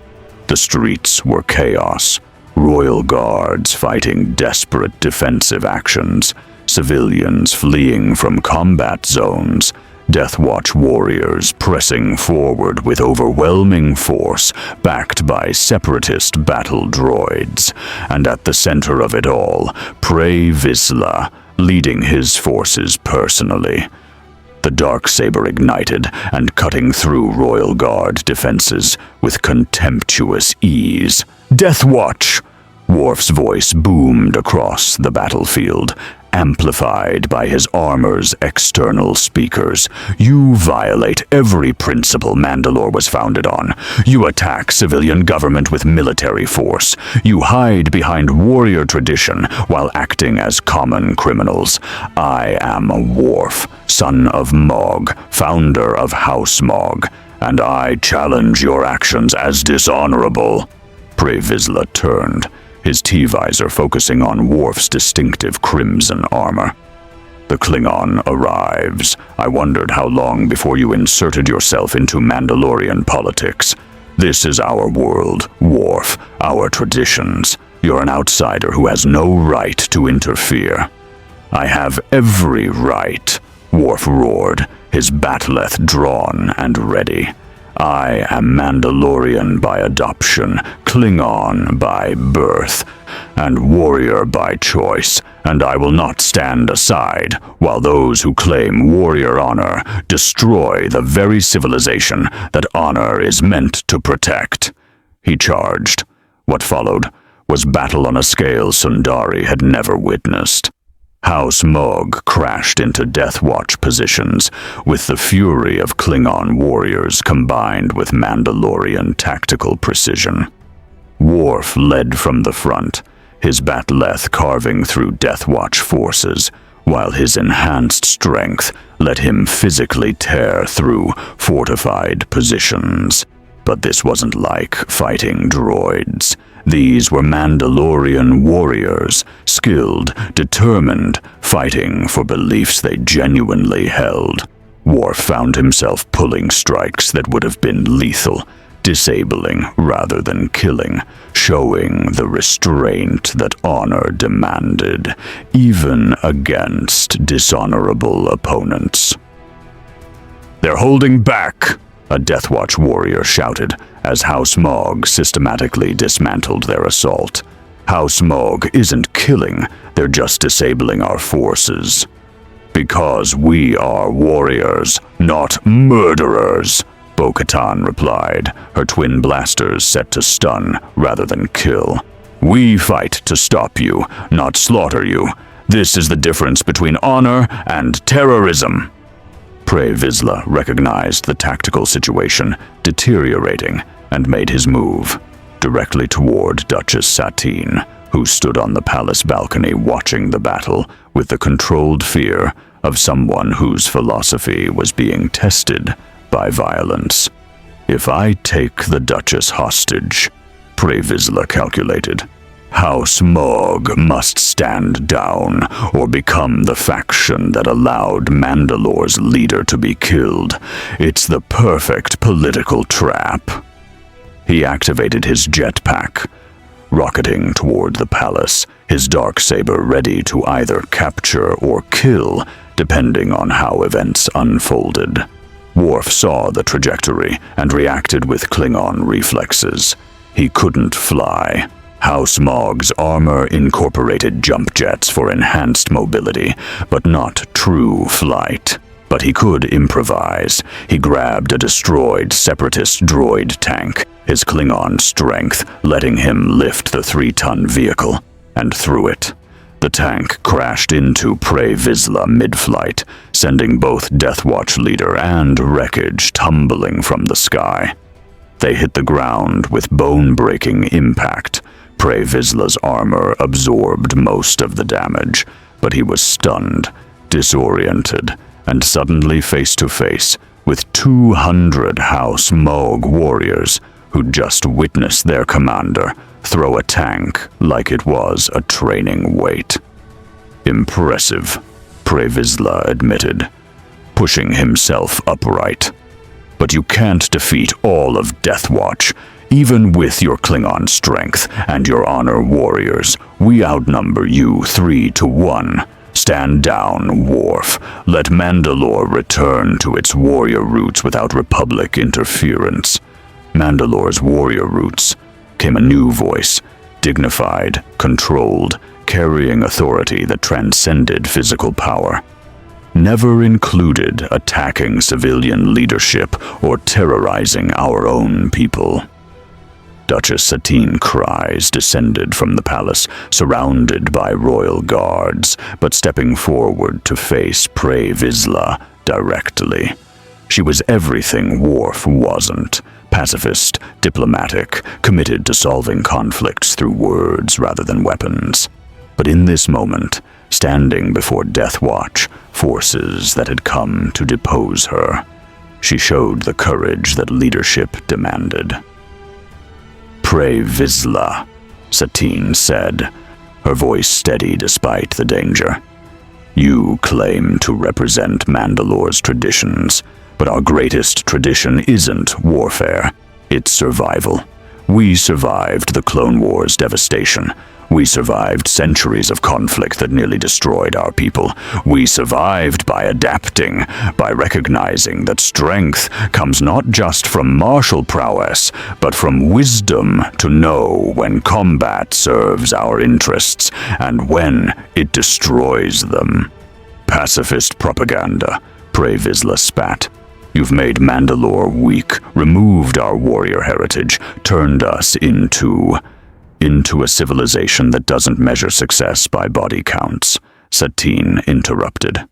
The streets were chaos, royal guards fighting desperate defensive actions, civilians fleeing from combat zones, Death Watch warriors pressing forward with overwhelming force, backed by separatist battle droids, and at the center of it all, Pre Vizsla, leading his forces personally. The darksaber ignited and cutting through Royal Guard defenses with contemptuous ease. Death Watch! Worf's voice boomed across the battlefield, amplified by his armor's external speakers. You violate every principle Mandalore was founded on. You attack civilian government with military force. You hide behind warrior tradition while acting as common criminals. I am Worf, son of Mog, founder of House Mog, and I challenge your actions as dishonorable. Pre Vizsla turned, his T-visor focusing on Worf's distinctive crimson armor. The Klingon arrives. I wondered how long before you inserted yourself into Mandalorian politics. This is our world, Worf, our traditions. You're an outsider who has no right to interfere. I have every right, Worf roared, his bat'leth drawn and ready. I am Mandalorian by adoption, Klingon by birth, and warrior by choice, and I will not stand aside while those who claim warrior honor destroy the very civilization that honor is meant to protect. He charged. What followed was battle on a scale Sundari had never witnessed. House Mog crashed into Death Watch positions, with the fury of Klingon warriors combined with Mandalorian tactical precision. Worf led from the front, his bat'leth carving through Death Watch forces, while his enhanced strength let him physically tear through fortified positions. But this wasn't like fighting droids. These were Mandalorian warriors, skilled, determined, fighting for beliefs they genuinely held. Worf found himself pulling strikes that would have been lethal, disabling rather than killing, showing the restraint that honor demanded, even against dishonorable opponents. "They're holding back!" a Death Watch warrior shouted as House Mog systematically dismantled their assault. House Mog isn't killing, they're just disabling our forces. Because we are warriors, not murderers, Bo-Katan replied, her twin blasters set to stun rather than kill. We fight to stop you, not slaughter you. This is the difference between honor and terrorism. Pre Vizsla recognized the tactical situation deteriorating and made his move, directly toward Duchess Satine, who stood on the palace balcony watching the battle with the controlled fear of someone whose philosophy was being tested by violence. If I take the Duchess hostage, Previsla calculated, House Mogg must stand down or become the faction that allowed Mandalore's leader to be killed. It's the perfect political trap. He activated his jetpack, rocketing toward the palace, his darksaber ready to either capture or kill, depending on how events unfolded. Worf saw the trajectory and reacted with Klingon reflexes. He couldn't fly. House Mogg's armor incorporated jump jets for enhanced mobility, but not true flight. But he could improvise. He grabbed a destroyed separatist droid tank, his Klingon strength letting him lift the 3-ton vehicle, and threw it. The tank crashed into Previsla mid-flight, sending both Deathwatch leader and wreckage tumbling from the sky. They hit the ground with bone-breaking impact. Previsla's armor absorbed most of the damage, but he was stunned, disoriented, and suddenly face to face with 200 House Mogg warriors who'd just witnessed their commander throw a tank like it was a training weight. Impressive, Previsla admitted, pushing himself upright. But you can't defeat all of Deathwatch. Even with your Klingon strength and your honor warriors, we outnumber you 3-1. Stand down, Worf. Let Mandalore return to its warrior roots without Republic interference. Mandalore's warrior roots, came a new voice, dignified, controlled, carrying authority that transcended physical power. Never included attacking civilian leadership or terrorizing our own people. Duchess Satine's cries descended from the palace, surrounded by royal guards, but stepping forward to face Previsla directly. She was everything Worf wasn't. Pacifist, diplomatic, committed to solving conflicts through words rather than weapons. But in this moment, standing before Deathwatch, forces that had come to depose her, she showed the courage that leadership demanded. Previsla, Satine said, her voice steady despite the danger. You claim to represent Mandalore's traditions, but our greatest tradition isn't warfare, it's survival. We survived the Clone Wars devastation. We survived centuries of conflict that nearly destroyed our people. We survived by adapting, by recognizing that strength comes not just from martial prowess, but from wisdom to know when combat serves our interests and when it destroys them. Pacifist propaganda, Previsla spat. You've made Mandalore weak, removed our warrior heritage, turned us into a civilization that doesn't measure success by body counts, Satine interrupted.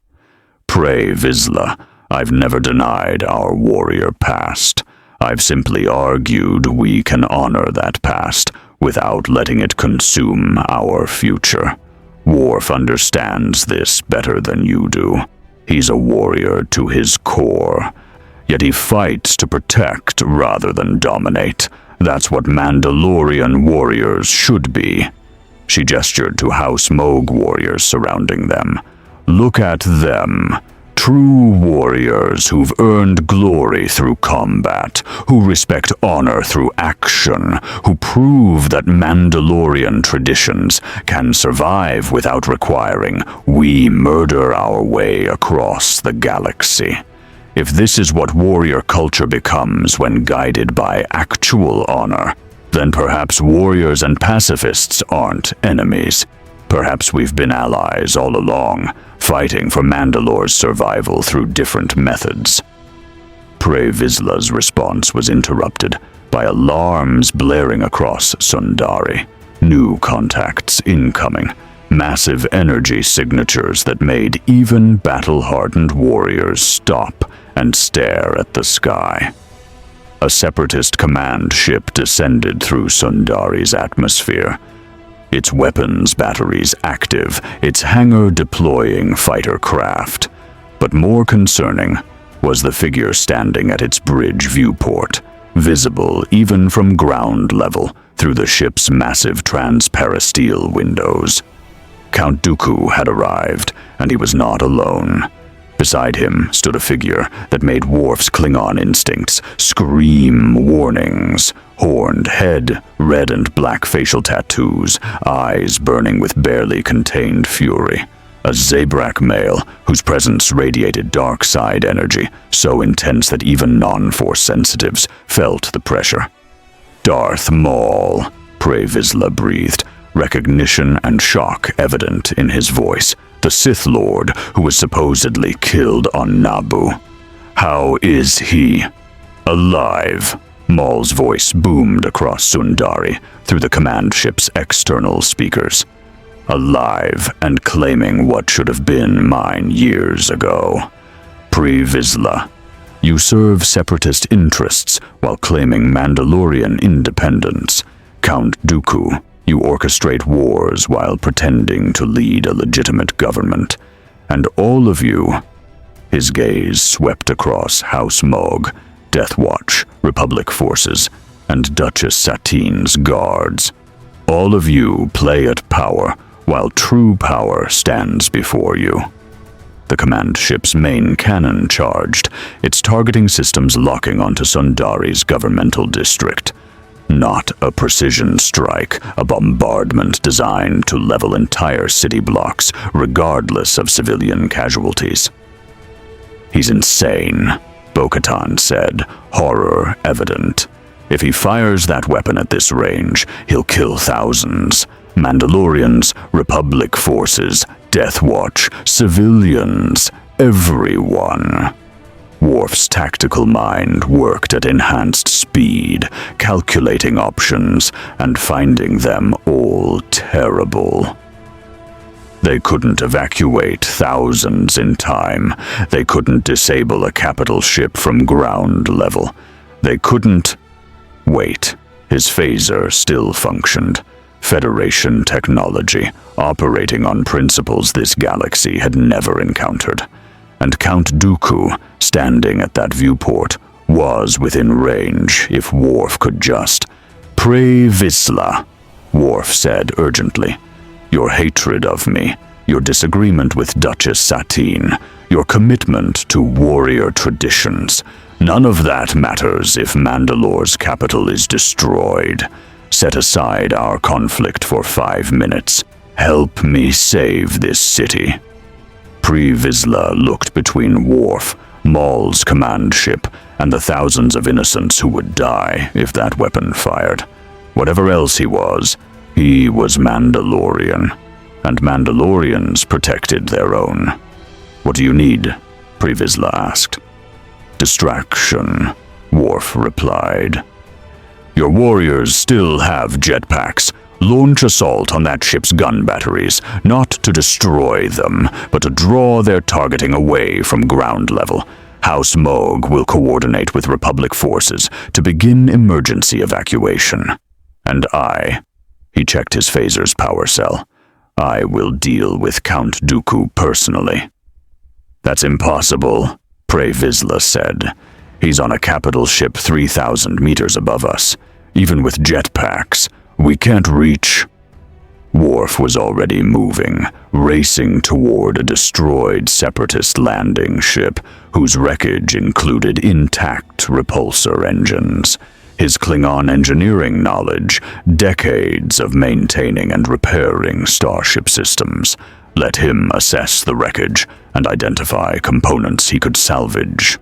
Previsla, I've never denied our warrior past. I've simply argued we can honor that past without letting it consume our future. Worf understands this better than you do. He's a warrior to his core. Yet he fights to protect rather than dominate. That's what Mandalorian warriors should be. She gestured to House Mogg warriors surrounding them. Look at them. True warriors who've earned glory through combat, who respect honor through action, who prove that Mandalorian traditions can survive without requiring we murder our way across the galaxy. If this is what warrior culture becomes when guided by actual honor, then perhaps warriors and pacifists aren't enemies. Perhaps we've been allies all along, fighting for Mandalore's survival through different methods. Previsla's response was interrupted by alarms blaring across Sundari. New contacts incoming. Massive energy signatures that made even battle-hardened warriors stop and stare at the sky. A separatist command ship descended through Sundari's atmosphere. its weapons batteries active, its hangar deploying fighter craft. But more concerning was the figure standing at its bridge viewport, visible even from ground level through the ship's massive transparasteel windows. Count Dooku had arrived, and he was not alone. Beside him stood a figure that made Worf's Klingon instincts scream warnings. Horned head, red and black facial tattoos, eyes burning with barely contained fury. A Zabrak male whose presence radiated dark side energy, so intense that even non-force sensitives felt the pressure. Darth Maul, Pre Vizsla breathed, recognition and shock evident in his voice. The Sith Lord who was supposedly killed on Naboo. How is he? Alive. Maul's voice boomed across Sundari through the command ship's external speakers. Alive and claiming what should have been mine years ago. Pre Vizsla, you serve separatist interests while claiming Mandalorian independence. Count Dooku, you orchestrate wars while pretending to lead a legitimate government. And all of you, his gaze swept across House Mogh, Death Watch, Republic forces, and Duchess Satine's guards. All of you play at power while true power stands before you. The command ship's main cannon charged, its targeting systems locking onto Sundari's governmental district. Not a precision strike, a bombardment designed to level entire city blocks, regardless of civilian casualties. He's insane, Bo-Katan said, horror evident. If he fires that weapon at this range, he'll kill thousands. Mandalorians, Republic forces, Death Watch, civilians, everyone. Worf's tactical mind worked at enhanced speed, calculating options and finding them all terrible. They couldn't evacuate thousands in time. They couldn't disable a capital ship from ground level. They couldn't... Wait, his phaser still functioned. Federation technology, operating on principles this galaxy had never encountered. And Count Dooku, standing at that viewport, was within range if Worf could just... Pre Vizsla, Worf said urgently. Your hatred of me, your disagreement with Duchess Satine, your commitment to warrior traditions, none of that matters if Mandalore's capital is destroyed. Set aside our conflict for 5 minutes. Help me save this city. Pre Vizsla looked between Worf, Maul's command ship, and the thousands of innocents who would die if that weapon fired. Whatever else he was Mandalorian, and Mandalorians protected their own. What do you need? Pre Vizsla asked. Distraction, Worf replied. Your warriors still have jetpacks. Launch assault on that ship's gun batteries, not to destroy them, but to draw their targeting away from ground level. House Mogh will coordinate with Republic forces to begin emergency evacuation. And he checked his phaser's power cell. I will deal with Count Dooku personally. That's impossible, Pre Vizsla said. He's on a capital ship 3,000 meters above us. Even with jetpacks, we can't reach. Worf was already moving, racing toward a destroyed separatist landing ship whose wreckage included intact repulsor engines. His Klingon engineering knowledge, decades of maintaining and repairing starship systems, let him assess the wreckage and identify components he could salvage.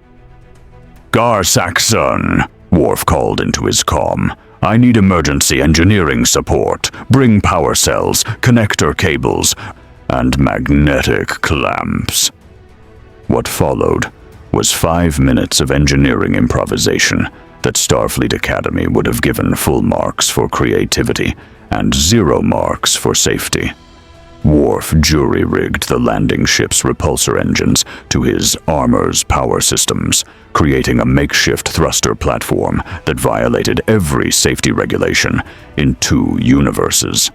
Gar Saxon, Worf called into his comm. I need emergency engineering support. Bring power cells, connector cables, and magnetic clamps. What followed was 5 minutes of engineering improvisation that Starfleet Academy would have given full marks for creativity and 0 marks for safety. Worf jury-rigged the landing ship's repulsor engines to his armor's power systems, creating a makeshift thruster platform that violated every safety regulation in 2 universes.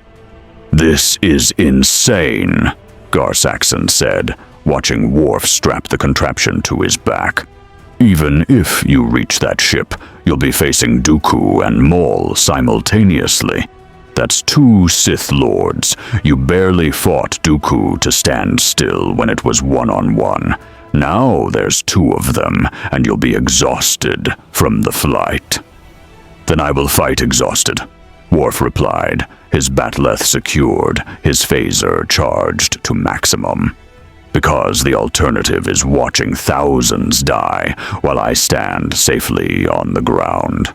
"This is insane," Gar Saxon said, watching Worf strap the contraption to his back. "Even if you reach that ship, you'll be facing Dooku and Maul simultaneously. That's 2 Sith Lords. You barely fought Dooku to stand still when it was one-on-one. Now there's 2 of them, and you'll be exhausted from the flight." "Then I will fight exhausted," Worf replied, his bat'leth secured, his phaser charged to maximum. "Because the alternative is watching thousands die while I stand safely on the ground.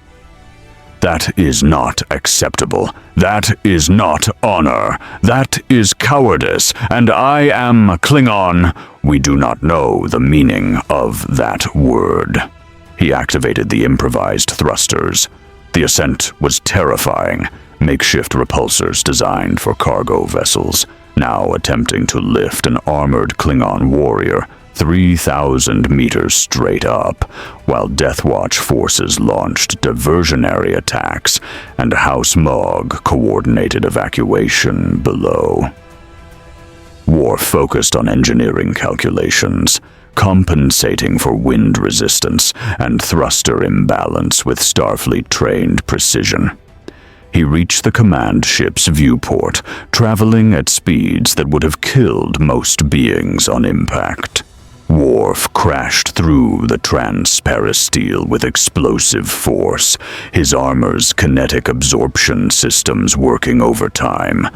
That is not acceptable. That is not honor. That is cowardice, and I am Klingon. We do not know the meaning of that word." He activated the improvised thrusters. The ascent was terrifying, makeshift repulsors designed for cargo vessels, now attempting to lift an armored Klingon warrior 3,000 meters straight up, while Deathwatch forces launched diversionary attacks and House Mogg coordinated evacuation below. Worf focused on engineering calculations, compensating for wind resistance and thruster imbalance with Starfleet-trained precision. He reached the command ship's viewport, traveling at speeds that would have killed most beings on impact. Worf crashed through the transperistyle with explosive force, his armor's kinetic absorption systems working overtime,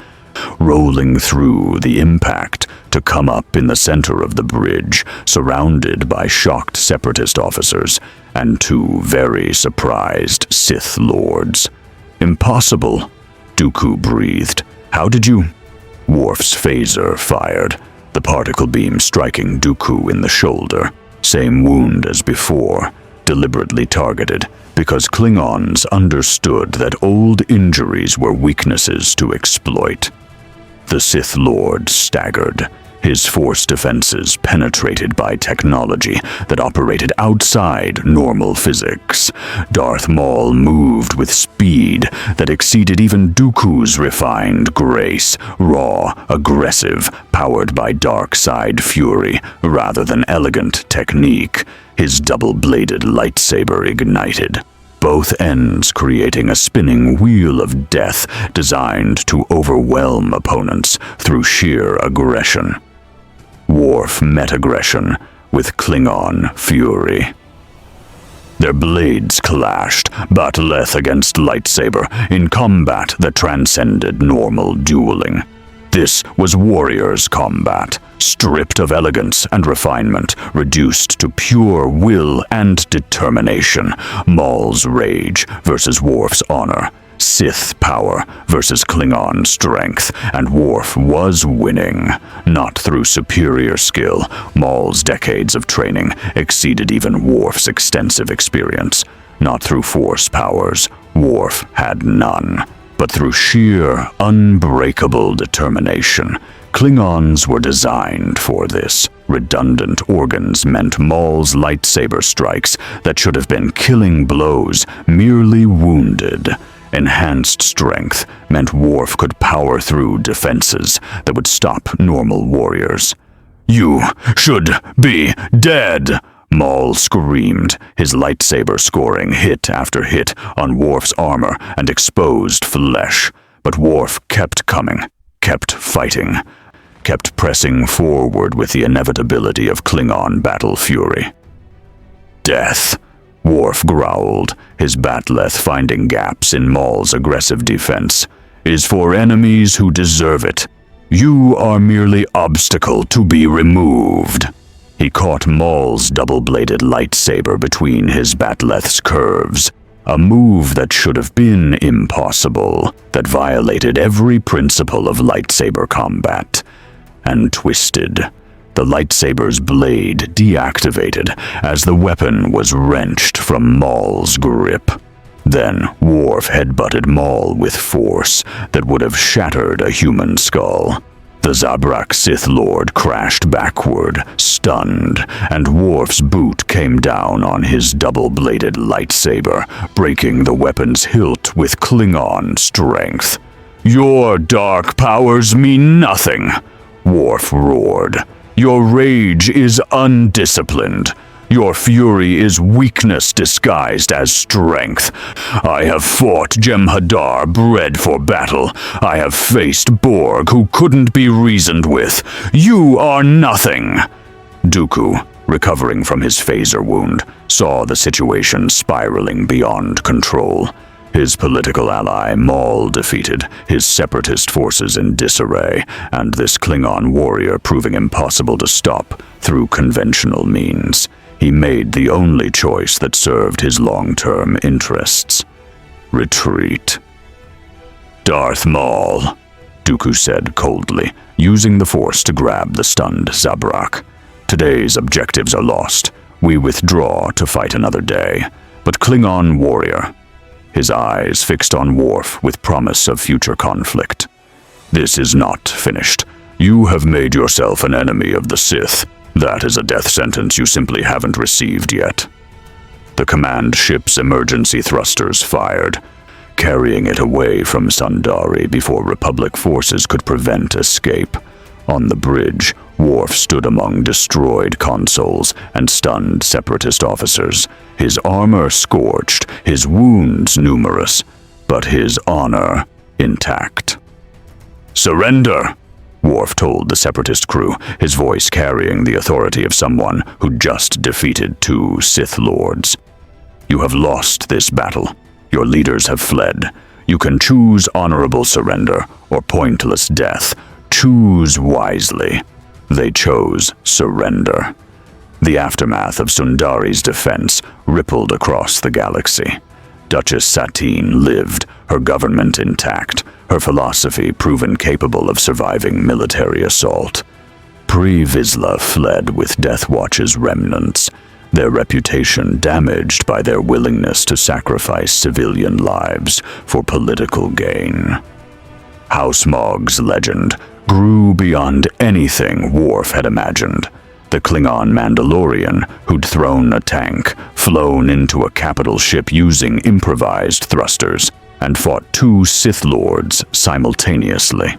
rolling through the impact to come up in the center of the bridge, surrounded by shocked separatist officers and 2 very surprised Sith Lords. "Impossible," Dooku breathed. "How did you—" Worf's phaser fired, the particle beam striking Dooku in the shoulder. Same wound as before, deliberately targeted, because Klingons understood that old injuries were weaknesses to exploit. The Sith Lord staggered, his force defenses penetrated by technology that operated outside normal physics. Darth Maul moved with speed that exceeded even Dooku's refined grace, raw, aggressive, powered by dark side fury rather than elegant technique. His double-bladed lightsaber ignited, both ends creating a spinning wheel of death designed to overwhelm opponents through sheer aggression. Worf met aggression with Klingon fury. Their blades clashed, bat'leth against lightsaber, in combat that transcended normal dueling. This was warriors' combat, stripped of elegance and refinement, reduced to pure will and determination. Maul's rage versus Worf's honor. Sith power versus Klingon strength, and Worf was winning. Not through superior skill. Maul's decades of training exceeded even Worf's extensive experience. Not through force powers. Worf had none. But through sheer, unbreakable determination. Klingons were designed for this. Redundant organs meant Maul's lightsaber strikes that should have been killing blows merely wounded. Enhanced strength meant Worf could power through defenses that would stop normal warriors. "You should be dead!" Maul screamed, his lightsaber scoring hit after hit on Worf's armor and exposed flesh. But Worf kept coming, kept fighting, kept pressing forward with the inevitability of Klingon battle fury. "Death," Worf growled, his bat'leth finding gaps in Maul's aggressive defense, "is for enemies who deserve it. You are merely obstacle to be removed." He caught Maul's double-bladed lightsaber between his bat'leth's curves, a move that should have been impossible, that violated every principle of lightsaber combat, and twisted. The lightsaber's blade deactivated as the weapon was wrenched from Maul's grip. Then Worf headbutted Maul with force that would have shattered a human skull. The Zabrak Sith Lord crashed backward, stunned, and Worf's boot came down on his double-bladed lightsaber, breaking the weapon's hilt with Klingon strength. Your dark powers mean nothing, Worf roared. Your rage is undisciplined. Your fury is weakness disguised as strength. I have fought Jem'Hadar bred for battle. I have faced Borg who couldn't be reasoned with. You are nothing. Dooku, recovering from his phaser wound, saw the situation spiraling beyond control. His political ally Maul defeated, his separatist forces in disarray, and this Klingon warrior proving impossible to stop through conventional means. He made the only choice that served his long-term interests. Retreat. Darth Maul, Dooku said coldly, using the Force to grab the stunned Zabrak. Today's objectives are lost. We withdraw to fight another day. But Klingon warrior, his eyes fixed on Worf with promise of future conflict. This is not finished. You have made yourself an enemy of the Sith. That is a death sentence you simply haven't received yet. The command ship's emergency thrusters fired, carrying it away from Sundari before Republic forces could prevent escape. On the bridge, Worf stood among destroyed consoles and stunned separatist officers, his armor scorched, his wounds numerous, but his honor intact. Surrender, Worf told the separatist crew, his voice carrying the authority of someone who just defeated 2 Sith Lords. You have lost this battle. Your leaders have fled. You can choose honorable surrender or pointless death. Choose wisely. They chose surrender. The aftermath of Sundari's defense rippled across the galaxy. Duchess Satine lived, her government intact, her philosophy proven capable of surviving military assault. Pre Vizsla fled with Death Watch's remnants, their reputation damaged by their willingness to sacrifice civilian lives for political gain. House Mog's legend grew beyond anything Worf had imagined. The Klingon Mandalorian who'd thrown a tank, flown into a capital ship using improvised thrusters, and fought 2 Sith Lords simultaneously.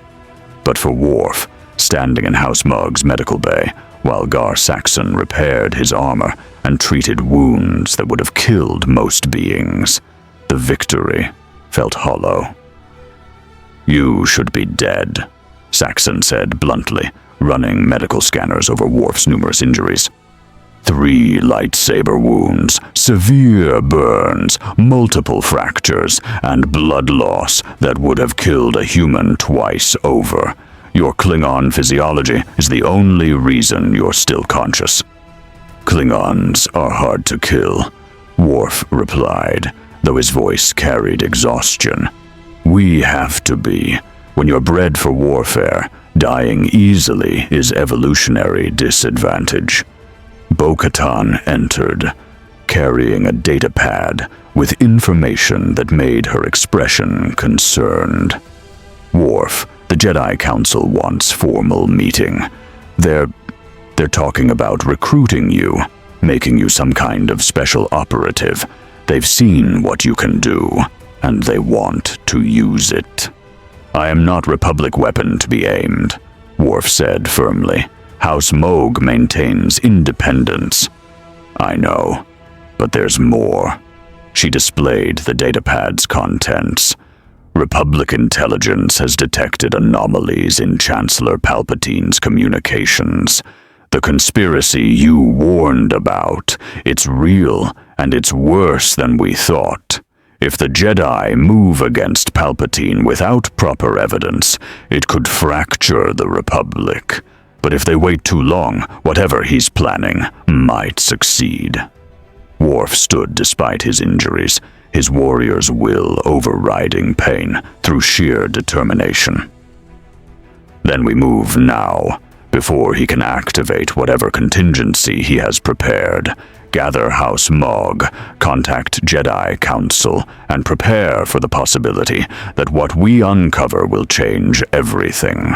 But for Worf, standing in House Mog's medical bay, while Gar Saxon repaired his armor and treated wounds that would have killed most beings, the victory felt hollow. You should be dead, Saxon said bluntly, running medical scanners over Worf's numerous injuries. 3 lightsaber wounds, severe burns, multiple fractures, and blood loss that would have killed a human twice over. Your Klingon physiology is the only reason you're still conscious. Klingons are hard to kill, Worf replied, though his voice carried exhaustion. We have to be. When you're bred for warfare, dying easily is evolutionary disadvantage. Bo-Katan entered, carrying a datapad with information that made her expression concerned. Worf, the Jedi Council wants formal meeting. They're talking about recruiting you, making you some kind of special operative. They've seen what you can do, and they want to use it. I am not Republic weapon to be aimed, Worf said firmly. House Mog maintains independence. I know, but there's more. She displayed the datapad's contents. Republic intelligence has detected anomalies in Chancellor Palpatine's communications. The conspiracy you warned about, it's real, and it's worse than we thought. If the Jedi move against Palpatine without proper evidence, it could fracture the Republic. But if they wait too long, whatever he's planning might succeed. Worf stood despite his injuries, his warrior's will overriding pain through sheer determination. Then we move now, before he can activate whatever contingency he has prepared. Gather House Mog, contact Jedi Council, and prepare for the possibility that what we uncover will change everything.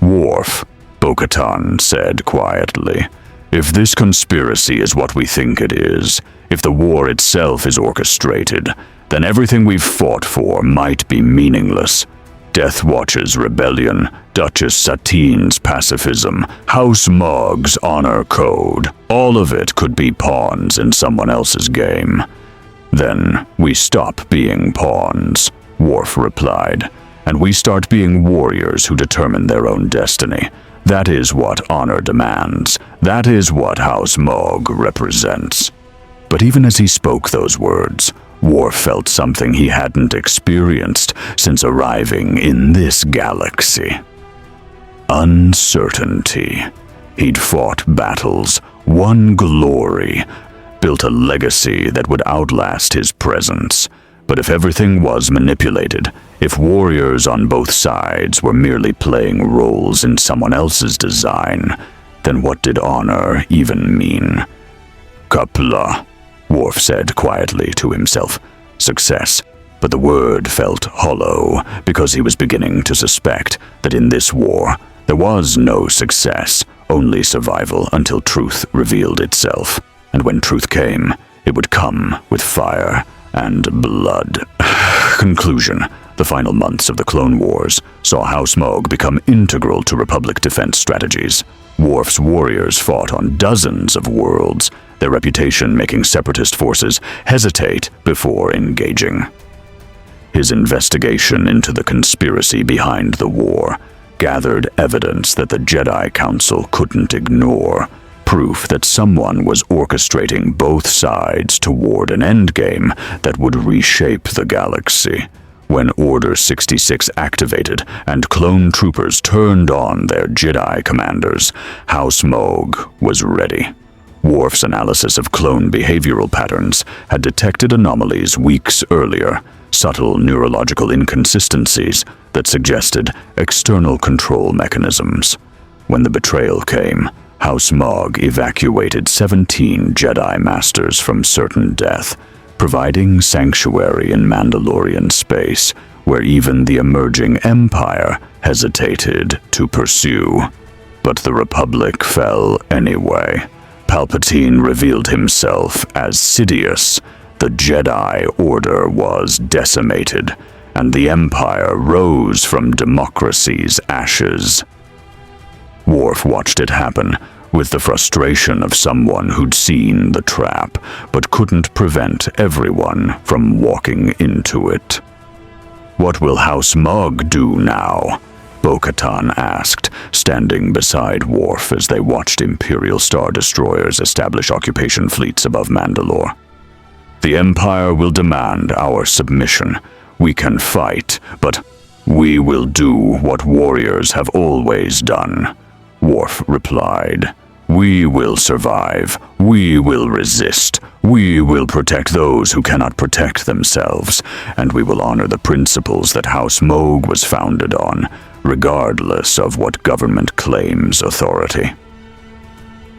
Worf, Bo-Katan said quietly, if this conspiracy is what we think it is, if the war itself is orchestrated, then everything we've fought for might be meaningless. Death Watch's rebellion, Duchess Satine's pacifism, House Mog's honor code, all of it could be pawns in someone else's game. Then we stop being pawns, Worf replied, and we start being warriors who determine their own destiny. That is what honor demands. That is what House Mog represents. But even as he spoke those words, Worf felt something he hadn't experienced since arriving in this galaxy. Uncertainty. He'd fought battles, won glory, built a legacy that would outlast his presence. But if everything was manipulated, if warriors on both sides were merely playing roles in someone else's design, then what did honor even mean? Kapla, Worf said quietly to himself. Success. But the word felt hollow because he was beginning to suspect that in this war there was no success, only survival until truth revealed itself. And when truth came, it would come with fire and blood. Conclusion. The final months of the Clone Wars saw House Mog become integral to Republic defense strategies. Worf's warriors fought on dozens of worlds, their reputation making separatist forces hesitate before engaging. His investigation into the conspiracy behind the war gathered evidence that the Jedi Council couldn't ignore, proof that someone was orchestrating both sides toward an endgame that would reshape the galaxy. When Order 66 activated and clone troopers turned on their Jedi commanders, House Mog was ready. Worf's analysis of clone behavioral patterns had detected anomalies weeks earlier, subtle neurological inconsistencies that suggested external control mechanisms. When the betrayal came, House Mog evacuated 17 Jedi Masters from certain death, providing sanctuary in Mandalorian space, where even the emerging Empire hesitated to pursue. But the Republic fell anyway. Palpatine revealed himself as Sidious. The Jedi Order was decimated, and the Empire rose from democracy's ashes. Worf watched it happen, with the frustration of someone who'd seen the trap, but couldn't prevent everyone from walking into it. "What will House Mog do now?" Bo-Katan asked, standing beside Worf as they watched Imperial Star Destroyers establish occupation fleets above Mandalore. "The Empire will demand our submission. We can fight, but we will do what warriors have always done," Worf replied. "We will survive. We will resist. We will protect those who cannot protect themselves, and we will honor the principles that House Mog was founded on, regardless of what government claims authority."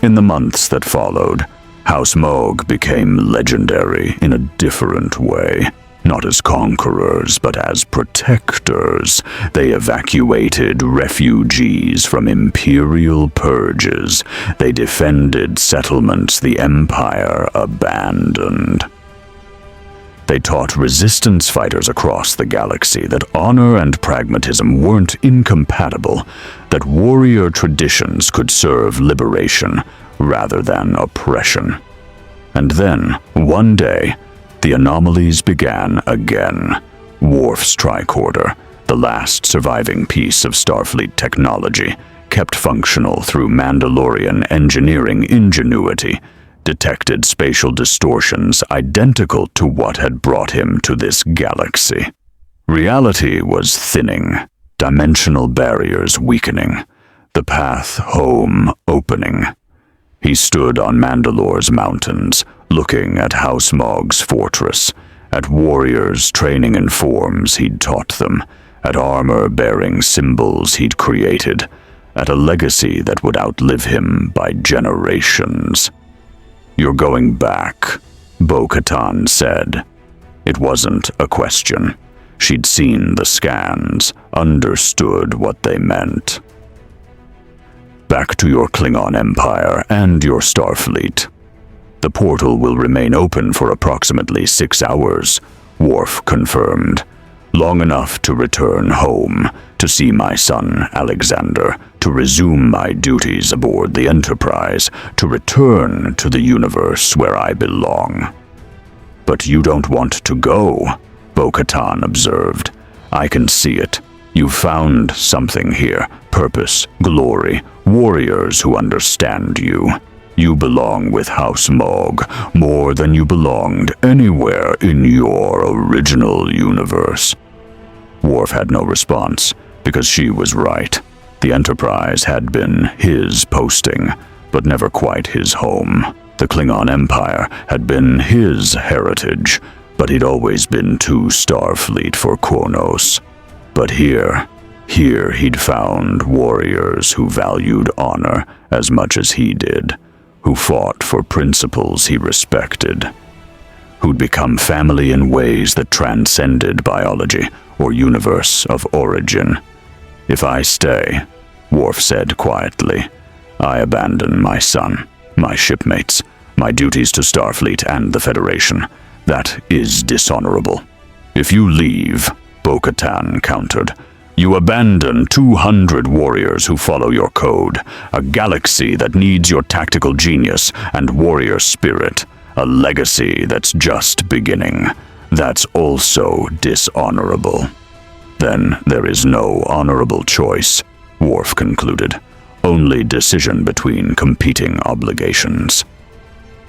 In the months that followed, House Mog became legendary in a different way. Not as conquerors, but as protectors. They evacuated refugees from imperial purges. They defended settlements the Empire abandoned. They taught resistance fighters across the galaxy that honor and pragmatism weren't incompatible, that warrior traditions could serve liberation rather than oppression. And then, one day, the anomalies began again. Worf's tricorder, the last surviving piece of Starfleet technology, kept functional through Mandalorian engineering ingenuity, detected spatial distortions identical to what had brought him to this galaxy. Reality was thinning, dimensional barriers weakening, the path home opening. He stood on Mandalore's mountains, looking at House Mog's fortress, at warriors training in forms he'd taught them, at armor-bearing symbols he'd created, at a legacy that would outlive him by generations. "You're going back," Bo-Katan said. It wasn't a question. She'd seen the scans, understood what they meant. "Back to your Klingon Empire and your Starfleet. The portal will remain open for approximately 6 hours," Worf confirmed. long enough to return home, to see my son Alexander, to resume my duties aboard the Enterprise, to return to the universe where I belong." "But you don't want to go," Bo-Katan observed. "I can see it. You've found something here. Purpose, glory, warriors who understand you. You belong with House Mogg more than you belonged anywhere in your original universe." Worf had no response, because she was right. The Enterprise had been his posting, but never quite his home. The Klingon Empire had been his heritage, but he'd always been too Starfleet for Qo'noS. But here he'd found warriors who valued honor as much as he did, who fought for principles he respected, who'd become family in ways that transcended biology or universe of origin. "If I stay," Worf said quietly, "I abandon my son, my shipmates, my duties to Starfleet and the Federation. That is dishonorable." "If you leave," Bo-Katan countered, "you abandon 200 warriors who follow your code, a galaxy that needs your tactical genius and warrior spirit, a legacy that's just beginning. That's also dishonorable." "Then there is no honorable choice," Worf concluded. "Only decision between competing obligations."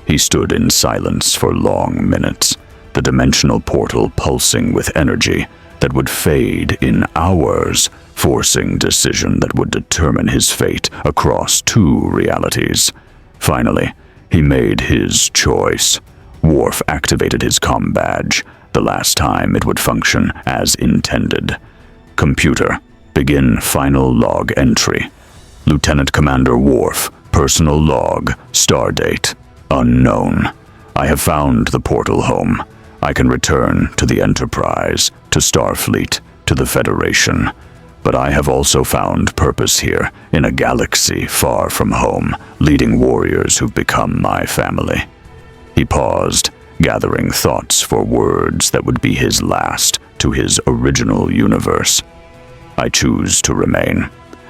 He stood in silence for long minutes, the dimensional portal pulsing with energy that would fade in hours, forcing decision that would determine his fate across two realities. Finally, he made his choice. Worf activated his comm badge, the last time it would function as intended. "Computer, begin final log entry. Lieutenant Commander Worf, personal log, stardate, unknown. I have found the portal home. I can return to the Enterprise, to Starfleet, to the Federation. But I have also found purpose here, in a galaxy far from home, leading warriors who've become my family." He paused, gathering thoughts for words that would be his last to his original universe. "I choose to remain.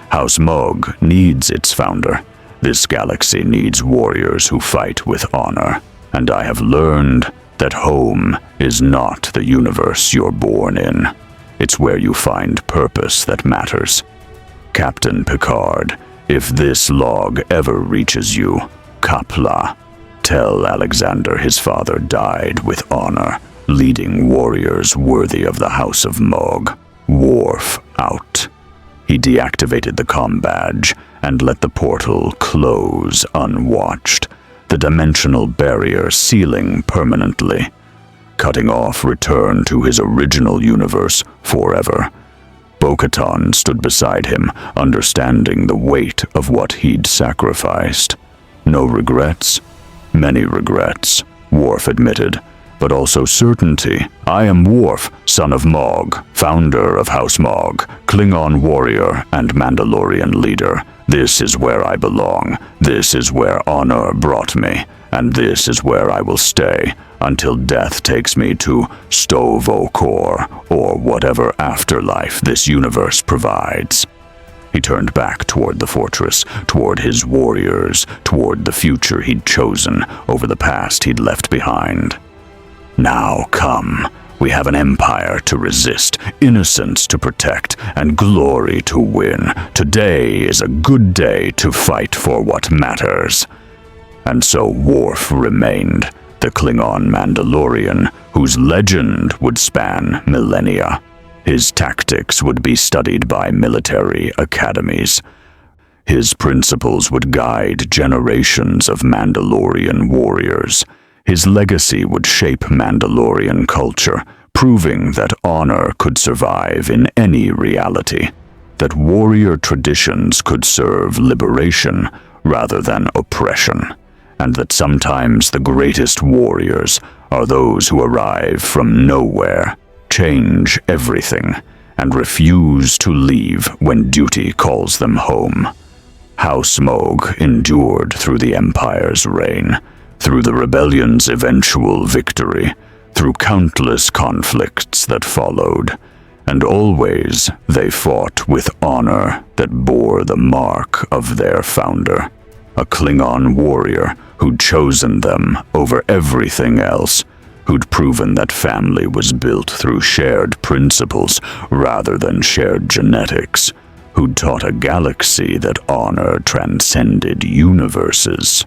House Mogg needs its founder. This galaxy needs warriors who fight with honor. And I have learned that home is not the universe you're born in. It's where you find purpose that matters. Captain Picard, if this log ever reaches you, Kapla, tell Alexander his father died with honor, leading warriors worthy of the House of Mogg. Worf out." He deactivated the comm badge and let the portal close unwatched, the dimensional barrier sealing permanently. Cutting off return to his original universe forever. Bo-Katan stood beside him, understanding the weight of what he'd sacrificed. "No regrets?" "Many regrets," Worf admitted, "but also certainty. I am Worf, son of Mogg, founder of House Mogg, Klingon warrior and Mandalorian leader. This is where I belong. This is where honor brought me. And this is where I will stay until death takes me to Stovokor, or whatever afterlife this universe provides." He turned back toward the fortress, toward his warriors, toward the future he'd chosen over the past he'd left behind. "Now come. We have an empire to resist, innocence to protect, and glory to win. Today is a good day to fight for what matters." And so Worf remained, the Klingon Mandalorian, whose legend would span millennia. His tactics would be studied by military academies. His principles would guide generations of Mandalorian warriors. His legacy would shape Mandalorian culture, proving that honor could survive in any reality, that warrior traditions could serve liberation rather than oppression, and that sometimes the greatest warriors are those who arrive from nowhere, change everything, and refuse to leave when duty calls them home. House Mogg endured through the Empire's reign, through the rebellion's eventual victory, through countless conflicts that followed. and always they fought with honor that bore the mark of their founder, a Klingon warrior who'd chosen them over everything else, who'd proven that family was built through shared principles rather than shared genetics, who'd taught a galaxy that honor transcended universes.